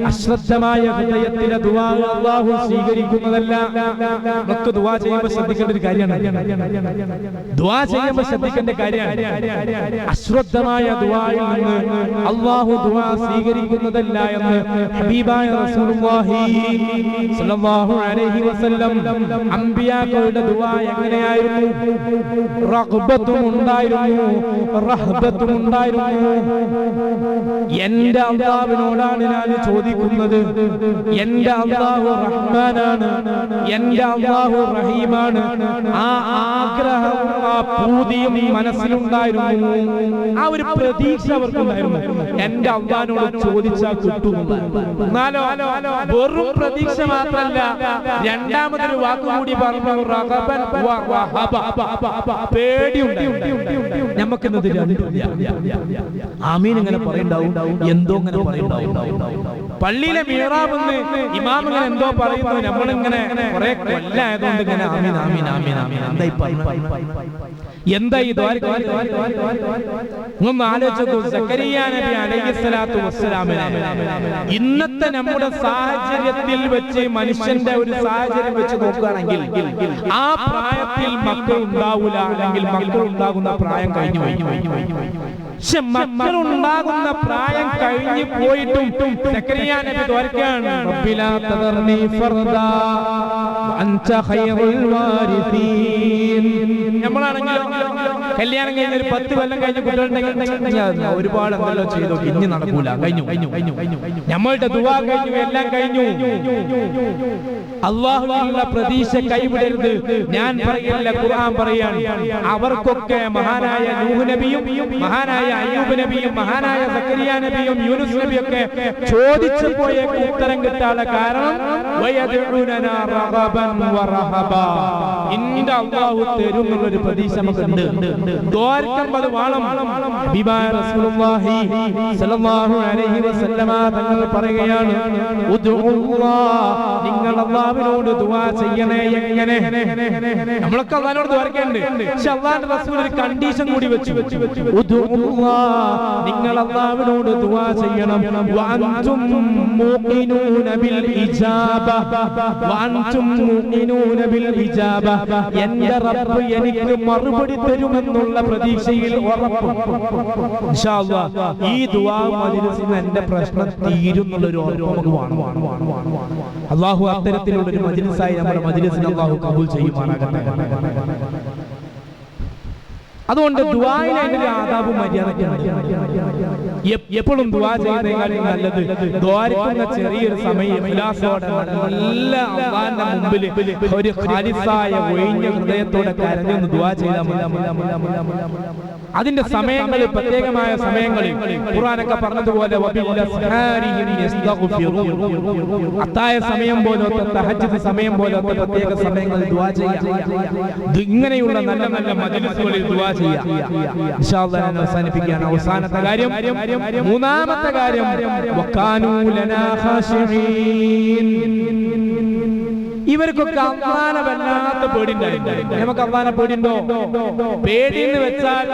അശ്രദ്ധമായ ഹൃദയത്തിലെ ദുആ അല്ലാഹു സ്വീകരിക്കുന്നതല്ല. നമുക്ക് ദുആ ചെയ്യുമ്പോൾ ശ്രദ്ധിക്കേണ്ട ഒരു കാര്യമാണ്. ദുആ ചെയ്യുമ്പോൾ ശ്രദ്ധിക്കേണ്ട കാര്യമാണ്. അശ്രദ്ധമായ ദുആയിൽ നിന്ന് അല്ലാഹു ദുആ സ്വീകരിക്കുന്നതല്ല എന്ന് ഹബീബായ റസൂലുള്ളാഹി സ്വല്ലല്ലാഹു അലൈഹി വസല്ലം. അമ്പിയാക്കളുടെ ദുആ എങ്ങനെയായിരുന്നു? റഗ്ബത്തും ഉണ്ടായിരുന്നു, റഹ്ബത്തും ഉണ്ടായിരുന്നു. എന്റെ അല്ലാഹുവിനോടാണ് ഞാൻ ചോദിക്കുന്നത്. എന്റെ അല്ലാഹു റഹ്മാനാണ്, എന്റെ അല്ലാഹു റഹീമാണ്. ആ ആഗ്രഹവും ആ പൂതിയും മനസ്സിലുണ്ടായിരുന്നു. ആ ഒരു പ്രതീക്ഷ അവർക്കുണ്ടായിരുന്നു. എന്റെ അല്ലാഹുവിനോട് ചോദിച്ചാൽ കിട്ടും. എന്നാലോ വെറും പ്രതീക്ഷ മാത്രമല്ല, രണ്ടാമതൊരു വാക്കുകൂടി പറഞ്ഞു, റഗബൻ വറഹബ, പേടിയുണ്ടായിരുന്നു. നമുക്കിന്നത് രണ്ടില്ല. ആമീൻ ഇങ്ങനെ പറയുണ്ടാവും, എന്തോ ഇങ്ങനെ പറയുണ്ടാവും. പള്ളിയിലെ മിഹ്റാബിന്ന് ഇമാം ഇങ്ങനെ എന്തോ പറയുന്നു, നമ്മളിങ്ങനെ കുറെ കൊല്ലായതുകൊണ്ട് ഇങ്ങനെ ആമീൻ ആമീൻ ആമീൻ ആമീൻ. എന്താ ഈ ദ്വാര? ഒന്ന് ആലോചിച്ചു. സക്കരിയ നബി അലൈഹിസ്സലാത്തു വസ്സലാമിനെ ഇന്നത്തെ നമ്മുടെ സാഹചര്യത്തിൽ വെച്ച്, മനുഷ്യന്റെ ഒരു സാഹചര്യം വെച്ച് നോക്കുകയാണെങ്കിൽ ആ പ്രായത്തിൽ മക്കൾ ഉണ്ടാവൂല, അല്ലെങ്കിൽ മക്കൾ ഉണ്ടാകുന്ന പ്രായം കഴിഞ്ഞു പോയി. പക്ഷെ മക്കളുണ്ടാകുന്ന പ്രായം കഴിഞ്ഞു പോയിട്ടും സക്കരിയ നബി ദ്വാരക്കാണ്, റബ്ബിലാ തദർനി ഫർദാ അൻത ഖൈറുൽ വാരിസീൻ. നമ്മളാണെങ്കിലും കല്യാണം കഴിഞ്ഞ ഒരു 10 കൊല്ലം കഴിഞ്ഞ കുട്ടികളുണ്ടെങ്കിൽ ഒരുപാട് എന്തെല്ലോ ചെയ്തു, ഇനി നടക്കൂല, കഴിഞ്ഞു. നമ്മളുടെ ദുആ കഴിഞ്ഞു, എല്ലാം കഴിഞ്ഞു. അല്ലാഹുവിനുള്ള പ്രതീക്ഷ കൈവിടരുത്. ഞാൻ പറയില്ല, ഖുർആൻ പറയാണ്. അവർക്കൊക്കെ മഹാനായ നൂഹ് നബിയും മഹാനായ അയ്യൂബ് നബിയും മഹാനായ സക്കരിയ നബിയും യൂനുസ് നബിയൊക്കെ ചോദിച്ചു പോയ ഉത്തരം കിട്ടാനുള്ള കാരണം വയദഊനനാ റഗബൻ വറഹബാ, ഇന്ന അല്ലാഹു തരും എന്നുള്ളൊരു പ്രതീക്ഷ നമുക്കുണ്ട്. ദ്വാരക്കുമ്പോൾ അത് വേണം. ഹബീബായ റസൂലുള്ളാഹി സ്വല്ലല്ലാഹു അലൈഹി വസല്ലമ തങ്ങൾ പറയുകയാണ്, നിങ്ങൾ അല്ലാഹുവിനോട് ദുആ ചെയ്യണേ. എങ്ങനെ? നമ്മളൊക്കെ അല്ലാഹുവിനോട് ദ്വാരക്കുന്നുണ്ട്. പക്ഷെ അല്ലാഹുവിന്റെ റസൂൽ ഒരു കണ്ടീഷൻ കൂടി വെച്ചു. നിങ്ങൾ അല്ലാഹുവിനോട് ദുആ ചെയ്യണം. വഅൻതും മുഖിനൂന ബിൽ ഇജാബ, വഅൻതും മുഖിനൂന ബിൽ ഇജാബ. എൻ്റെ റബ്ബ് എനിക്ക് മറുപടി തരുമെന്നുള്ള പ്രതീക്ഷയിൽ ഉറപ്പ്. ഇൻഷാ അല്ലാഹ് ഈ ദുആ മജ്‌ലിസിൽ എൻ്റെ പ്രശ്നം തീരുന്നുള്ള ഒരു ഉറപ്പ് നമുക്ക് വേണം. അല്ലാഹു അത്തരത്തിലുള്ള ഒരു മജ്‌ലിസായി നമ്മുടെ മജ്‌ലിസിനെ അല്ലാഹു കബൂൽ ചെയ്യുമാറാകട്ടെ. അതുകൊണ്ട് ദുആയിലെ അതിന്റെ ആദാബും മര്യാദയാണ്. എപ്പോഴും ദുആ ചെയ്യുന്നതിനേക്കാളും നല്ലത് ദ്വാരക്കുന്ന ചെറിയൊരു സമയം ഇഖ്ലാസോടെ നല്ല അല്ലാഹുവിന്റെ മുമ്പിൽ ഒരു ഖാലിസായ ഒഴിഞ്ഞ ഹൃദയത്തോടെ കരഞ്ഞൊന്ന് ദുആ ചെയ്താൽ മതി. അതിന്റെ സമയങ്ങളിൽ, പ്രത്യേകമായ സമയങ്ങളിൽ ഖുർആനൊക്കെ പറഞ്ഞതുപോലെ അത്തായ സമയം പോലത്തെ, തഹജ്ജുദ് സമയം പോലത്തെ പ്രത്യേക സമയങ്ങളിൽ ദുആ ചെയ്യാം. ഇങ്ങനെയുള്ള നല്ല നല്ല മജ്‌ലിസുകളിൽ ദുആ ചെയ്യാം. ഇൻഷാ അല്ലാഹ് ഞാൻ അവസാനിപ്പിക്കുകയാണ്. അവസാനത്തെ കാര്യം, മൂന്നാമത്തെ കാര്യം, വകാനൂ ലനാ ഖാശിഈൻ. ഇവർക്കൊക്കെ അല്ലാഹനെ വല്ലാത്ത പേടിയുണ്ടായിരുന്നു. നമുക്ക് അല്ലാഹനെ പേടിയുണ്ടോ? പേടിയെന്ന് വെച്ചാൽ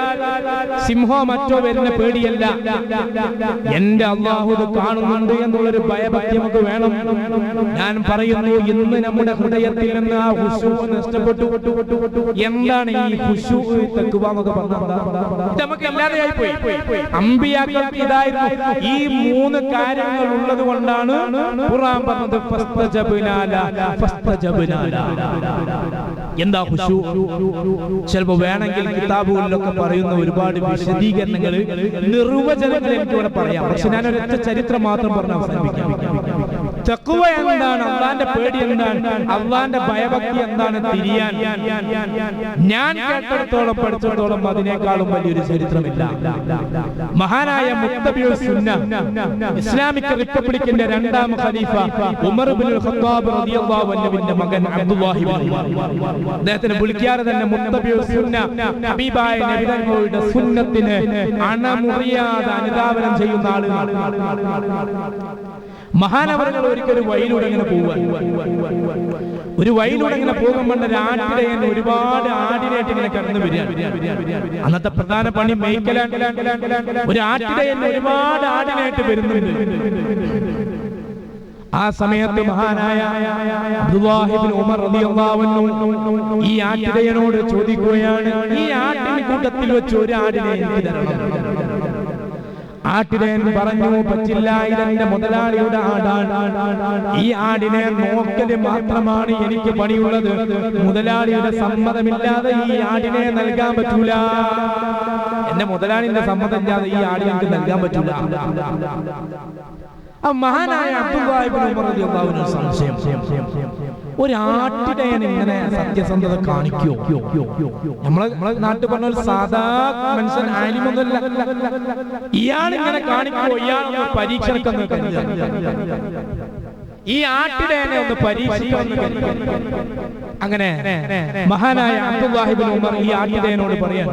സിംഹോ മറ്റോ വരുന്ന പേടിയല്ല. എന്റെ അല്ലാഹു ഇത് കാണുന്നുണ്ട് എന്നുള്ളൊരു ഭയഭക്തി നമുക്ക് വേണം. ഞാൻ പറയുന്നു, ഇന്ന് നമ്മുടെ ഹൃദയത്തിൽ നിന്ന് ആ ഖുശൂ നഷ്ടപ്പെട്ടു. എന്താണ് ഈ ഖുശൂ തഖ്വ എന്നൊക്കെ പറഞ്ഞാൽ? നമുക്ക് ഇല്ലാതെയായി പോയി. അമ്പിയാക്കൾക്ക് ഇതായിരുന്നു. ഈ മൂന്ന് കാര്യങ്ങൾ ഉള്ളത് കൊണ്ടാണ് ഖുർആൻ പറഞ്ഞത് ഫസ്തജബ്നാ ലഹു. എന്താ ഖുശൂ? ചിലപ്പോ വേണമെങ്കിൽ കിതാബുകളിലൊക്കെ പറയുന്ന ഒരുപാട് വിശദീകരണങ്ങൾ, നിർവചനങ്ങൾ എനിക്കിവിടെ പറയാം. പക്ഷെ ഞാൻ ഒരൊറ്റ ചരിത്രം മാത്രം പറഞ്ഞ് അവസാനിപ്പിക്കാം. തഖ്വ എന്താണ്? അല്ലാഹുവിന്റെ പേടി എന്താണ്? അല്ലാഹുവിന്റെ ഭയഭക്തി എന്താണ്? തിരിയാൻ ഞാൻ കേട്ടിടത്തോളം പഠിച്ചിടത്തോളം അതിനേക്കാളും വലിയൊരു ചരിത്രമില്ല. മഹാനായ മുത്തബിഉ സുന്ന, ഇസ്ലാമിക് റിപ്പബ്ലിക്കിന്റെ രണ്ടാം ഖലീഫ ഉമർ ഇബ്നുൽ ഖത്താബ് റളിയല്ലാഹു അൻഹുവിന്റെ മകൻ അബ്ദുല്ലാഹി ഇബ്നു ഉമർ, അദ്ദേഹത്തിനെ വിളിക്കാറ് തന്നെ മുത്തബിഉ സുന്ന, ഹബീബായ നബി തങ്ങളുടെ സുന്നത്തിനെ അണമുറിയാതെ അനുധാവനം ചെയ്യുന്ന ആളുകൾ. മഹാനവറുകൾ ഒരിക്കൽ വഴിയിലൂടെ ഇങ്ങനെ പോവുക. ഒരു വഴിയിലൂടെ ഇങ്ങനെ പോകുമ്പോൾ ആട്ടിടയൻ ഒരുപാട് ആടിനായിട്ട് ഇങ്ങനെ കടന്നു വരിക. അന്നത്തെ പ്രധാന പണി മേയ്ക്കലാണ്. ഒരു ആട്ടിടയൻ ഒരുപാട് ആടിനായിട്ട് വരുന്നുണ്ട്. ആ സമയത്ത് മഹാനായ അബ്ദുല്ലാഹി ഇബ്നു ഉമർ റളിയല്ലാഹു അൻഹു ഈ ആട്ടിടയനോട് ചോദിക്കുകയാണ്, ഈ ആട്ടിൻ കൂട്ടത്തിൽ വെച്ച് ഒരു ആടിനെ എനിക്ക് തരണം. ആട്ടിടയൻ പറഞ്ഞു, പറ്റില്ല, ഇതെന്റെ മുതലാളിയുടെ ആടാണ്. ഈ ആടിനെ നോക്കല് മാത്രമാണ് എനിക്ക് പണിയുള്ളത്. മുതലാളിയുടെ സമ്മതമില്ലാതെ ഈ ആടിനെ നൽകാൻ പറ്റൂല. എന്റെ മുതലാളിയുടെ സമ്മതമില്ലാതെ ഈ ആടിനെ എനിക്ക് നൽകാൻ പറ്റൂല. മഹാനായ അബ്ദുല്ലാഹി ഇബ്നു ഉമർ റളിയല്ലാഹു അൻഹു സംശയം, ഒരു ആട്ടിടയൻ ഇങ്ങനെ സത്യസന്ധത കാണിക്കോ? നമ്മളെ നാട്ടിൽ പറഞ്ഞ ഒരു സാധാ മനുഷ്യൻ, ആലിമൊന്നുമല്ല, ഇയാൾ ഇങ്ങനെ കാണിക്കോ? ഇയാൾ പരീക്ഷണക്കൊന്ന് കരുതുക, ഈ ആട്ടിടയനെ ഒന്ന് പരീക്ഷിക്കാമെന്ന് കരുതുക. അങ്ങനെ മഹാനായ അബ്ദുല്ലാഹി ഇബ്നു ഉമർ ഈ ആട്ടിടയനോട് പറയാൻ,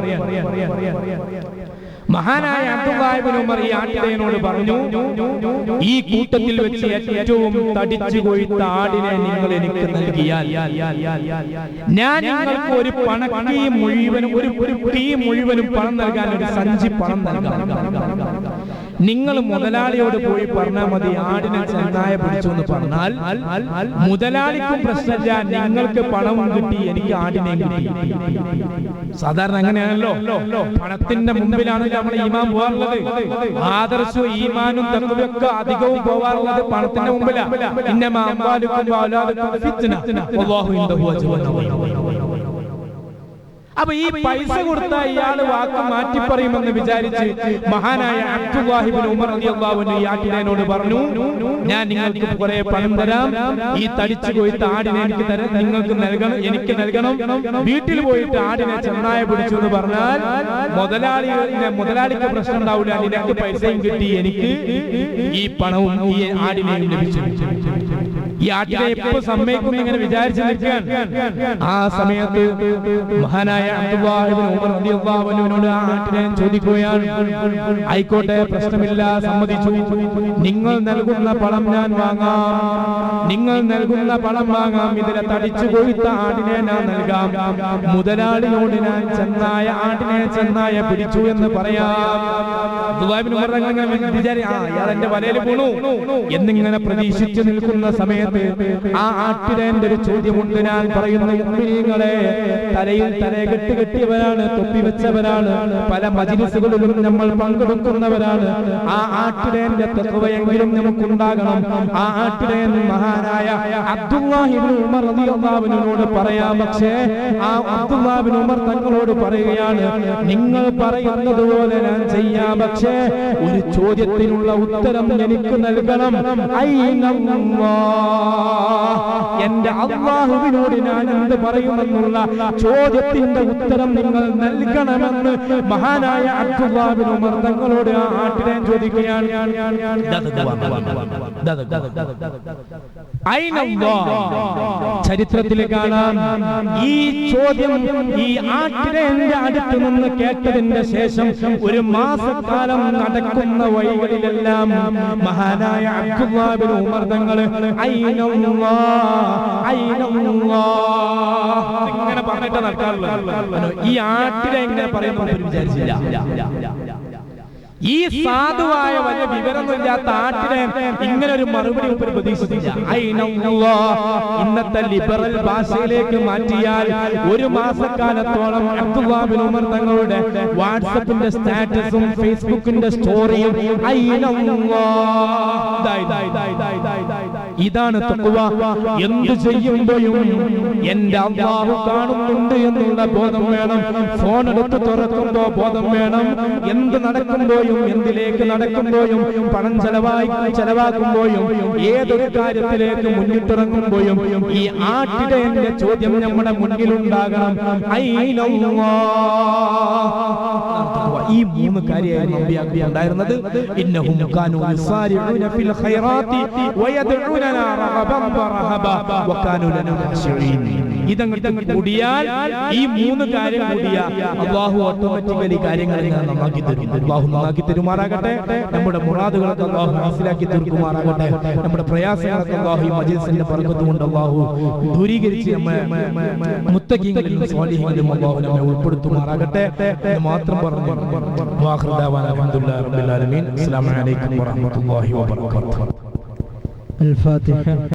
മഹാനായ അബ്ദുല്ലാഹി ഇബ്നു ഉമർ ഈ ആട്ടിടയനോട് പറഞ്ഞു, ഈ കൂട്ടത്തിൽ വെച്ച് ഏറ്റവും തടിച്ചു കൊഴുത്ത ആടിനെ നിങ്ങൾ എനിക്ക് നൽകിയാൽ ഞാൻ നിങ്ങൾക്ക് ഒരു പണക്കീ മുഴുവനും, ഒരു ടീ മുഴുവനും പണം നൽകാൻ, ഒരു സഞ്ചി പണം നൽകാം. നിങ്ങൾ മുതലാളിയോട് പോയി പറഞ്ഞാൽ മതി, ആടിനെ ചെന്നായ പിടിച്ചു എന്ന് പറഞ്ഞാൽ മുതലാളിക്കും പ്രശ്നമില്ല, നിങ്ങൾക്ക് പണവും കിട്ടി, എനിക്ക് ആടിനെ കിട്ടി. സാധാരണ അങ്ങനെയാണല്ലോ, പണത്തിന്റെ മുമ്പിലാണ് നമ്മൾ ഈമാൻ പോകാറുള്ളത്. ആദർശവും ഈമാനും തഖ്വയൊക്കെ അധികവും പോകാറുള്ളത് പണത്തിന്റെ മുമ്പിലാണ്. ഇന്നമാ അംവാലുക്കും വഔലാദുക്കും ഫിത്ന വല്ലാഹു ഇൻദഹു അജ്റുൻ അദീം. അപ്പൊ ഈ പൈസ കൊടുത്ത ഇയാള് വാക്ക് മാറ്റി പറയുമെന്ന് വിചാരിച്ച് മഹാനായ അബ്ദുല്ലാഹി ഇബ്നു ഉമർ റളിയല്ലാഹു അൻഹു ഈ ആട്ടിടയനോട് പറഞ്ഞു, ഞാൻ നിങ്ങൾക്ക് കുറെ പണം തരാം, ഈ തടിച്ചു കൊഴുത്ത ആടിനെ എനിക്ക് തരാം, നിങ്ങൾക്ക് നൽകണം, എനിക്ക് നൽകണം. വീട്ടിൽ പോയിട്ട് ആടിനെ ചെന്നായ പിടിച്ചു എന്ന് പറഞ്ഞാൽ മുതലാളിക്ക് പ്രശ്നം ഉണ്ടാവില്ല, നിനക്ക് പൈസയും കിട്ടി, എനിക്ക് ഈ പണവും ഈ ആടിനെയും ലഭിച്ചു. ഈ ആട്ടിനെ എപ്പോ സമ്മതിക്കും ഇങ്ങനെ വിചാരിച്ചു നിൽക്കാൻ. ആ സമയത്ത് മഹാനായ അബ്ദുല്ലാഹ് ഇബ്നു ഉമർ റളിയല്ലാഹു അൻഹുവിനോട് ആ ആട്ടിനെ ചോദിക്കുകയാണ്, ആയിക്കോട്ടെ പ്രശ്നമില്ല, സമ്മതിച്ചു, നിങ്ങൾ നൽകുന്ന പണം ഞാൻ വാങ്ങാം, നിങ്ങൾ നൽകുന്ന പണം വാങ്ങാം, ഇതിലെ തടിച്ചു കൊഴുത്ത ആടിനെ ഞാൻ നൽകാം, മുതലാളിയോട് ഞാൻ ചെന്നായ ആടിനെ ചെന്നായ പിടിച്ചു എന്ന് പറയാം. അയാൾ എന്റെ വലയിൽ വീണു എന്നിങ്ങനെ പ്രതീക്ഷിച്ചു നിൽക്കുന്ന സമയത്ത് ആ ആട്ടിടേന്റെ ഒരു ചോദ്യമുണ്ട്. ഞാൻ പറയുന്നു, മുഅ്മിനീങ്ങളെ, തലയിൽ തലകെട്ട് കെട്ടിയവരാണ്, തൊപ്പി വെച്ചവരാണ്, പല മജ്‌ലിസുകളിലും നമ്മൾ പങ്കെടുക്കുന്നവരാണ്. ആ ആട്ടിടേന്റെ തഖ്വയെങ്കിലും നമുക്കുണ്ടാകണം. ആ ആട്ടിടേൻ മഹാനായ അബ്ദുല്ലാഹി ഇബ്നു ഉമർ റളിയല്ലാഹു അൻഹുവിനോട് പറയാം. പക്ഷേ ആ അബ്ദുല്ലാഹി ഇബ്നു ഉമർ തങ്ങളോട് പറയുകയാണ്, നിങ്ങൾ പറയുന്നത് പോലെ ഞാൻ ചെയ്യാം, പക്ഷേ ഒരു ചോദ്യത്തിനുള്ള ഉത്തരം എനിക്ക് നൽകണം. എന്റെ അല്ലാഹുവിനോട് ഞാൻ എന്ത് പറയുമെന്നുള്ള ചോദ്യത്തിന്റെ ഉത്തരം നിങ്ങൾ നൽകണമെന്ന് മഹാനായ അബ്ദുല്ലാഹി ഇബ്നു ഉമർ തങ്ങളോട് ആ ആട്ടിനെ ചോദിക്കുകയാണ്. ചരിത്രത്തിൽ കാണാം, ഈ ചോദ്യം ഈ ആട്ടിടേന്റെ അടുത്ത് നിന്ന് കേട്ടതിന്റെ ശേഷം ഒരു മാസക്കാലം നടക്കുന്ന വഴികളിലെല്ലാം മഹാനായ അബ്ദുല്ലാഹി ഇബ്നു ഉമർ തങ്ങൾ ഇങ്ങനെ പറഞ്ഞിട്ട് നടക്കാറുള്ളത്. ഈ ആട്ടിനെ എങ്ങനെ പറയുന്നു വിചാരിച്ചില്ല. ഈ സാധുവായ വലിയ വിവരമൊന്നുമില്ലാത്ത ആട്ടിനെ ഇങ്ങനെ ഒരു മറുപടി പ്രതീക്ഷിച്ചില്ല. ഇന്നത്തെ ലിബറൽ ഭാഷയിലേക്ക് മാറ്റിയാൽ ഒരു മാസക്കാലത്തോളം അബ്ദുല്ലാഹി ഇബ്നു ഉമർ തങ്ങളുടെ വാട്സാപ്പിന്റെ സ്റ്റാറ്റസും ഫേസ്ബുക്കിന്റെ സ്റ്റോറിയും ഇതാണ് തഖ്വ. എന്ത് ചെയ്യുമ്പോഴും എന്റെ അല്ലാഹു കാണുന്നുണ്ട് എന്നുള്ള ബോധം വേണം. ഫോൺ എടുത്ത് തുറക്കുമ്പോ ബോധം വേണം. എന്ത് നടക്കുമ്പോഴും, എന്തിലേക്ക് നടക്കുമ്പോഴും, പണം ചെലവാക്കുമ്പോഴും, ഏതൊരു കാര്യത്തിലേക്ക് മുന്നിട്ടിറങ്ങുമ്പോഴും ഈ ആട്ടിടേന്റെ ചോദ്യം നമ്മുടെ മുന്നിലുണ്ടാകണം. ഈ മൂന്ന് കാര്യമായിരുന്നു നബി ഉണ്ടായിരുന്നത്. ഇന്നഹും കാനൂ യുസാരിഊന ഫിൽ ഖൈറാത്തി വയദ്ഉനനാ റഗബൻ വറഹബ വകാനൂ ലനാ ഖാശിഈൻ. ഇതങ്ങ് കൂടിയാൽ, ഈ മൂന്ന് കാര്യം കൂടിയാൽ അല്ലാഹു ഓട്ടോമാറ്റിക്കലി കാര്യങ്ങളെ നന്നാക്കി തരും. അല്ലാഹു നന്നാക്കി തരുമാറാകട്ടെ. നമ്മുടെ മുറാദുകളൊക്കെ അല്ലാഹു മനസ്സിലാക്കി തീർക്കുമാറാകട്ടെ. നമ്മുടെ പ്രയാസങ്ങളൊക്കെ അല്ലാഹു ഈ മജ്‌ലിസിന്റെ ബർക്കത്ത് കൊണ്ട് അല്ലാഹു ദൂരീകരിച്ച് നമ്മെ മുത്തഖീങ്ങളിലും സ്വാലിഹീങ്ങളിലും അല്ലാഹു നമ്മെ ഉൾപ്പെടുത്തുമാറാകട്ടെ എന്ന് മാത്രം പറഞ്ഞു വാഖിറു ദഅവാനാ അൽഹംദുലില്ലാഹി റബ്ബിൽ ആലമീൻ. അസ്സലാമു അലൈക്കും വറഹ്മത്തുള്ളാഹി വബറകാതുഹു. الفاتحة.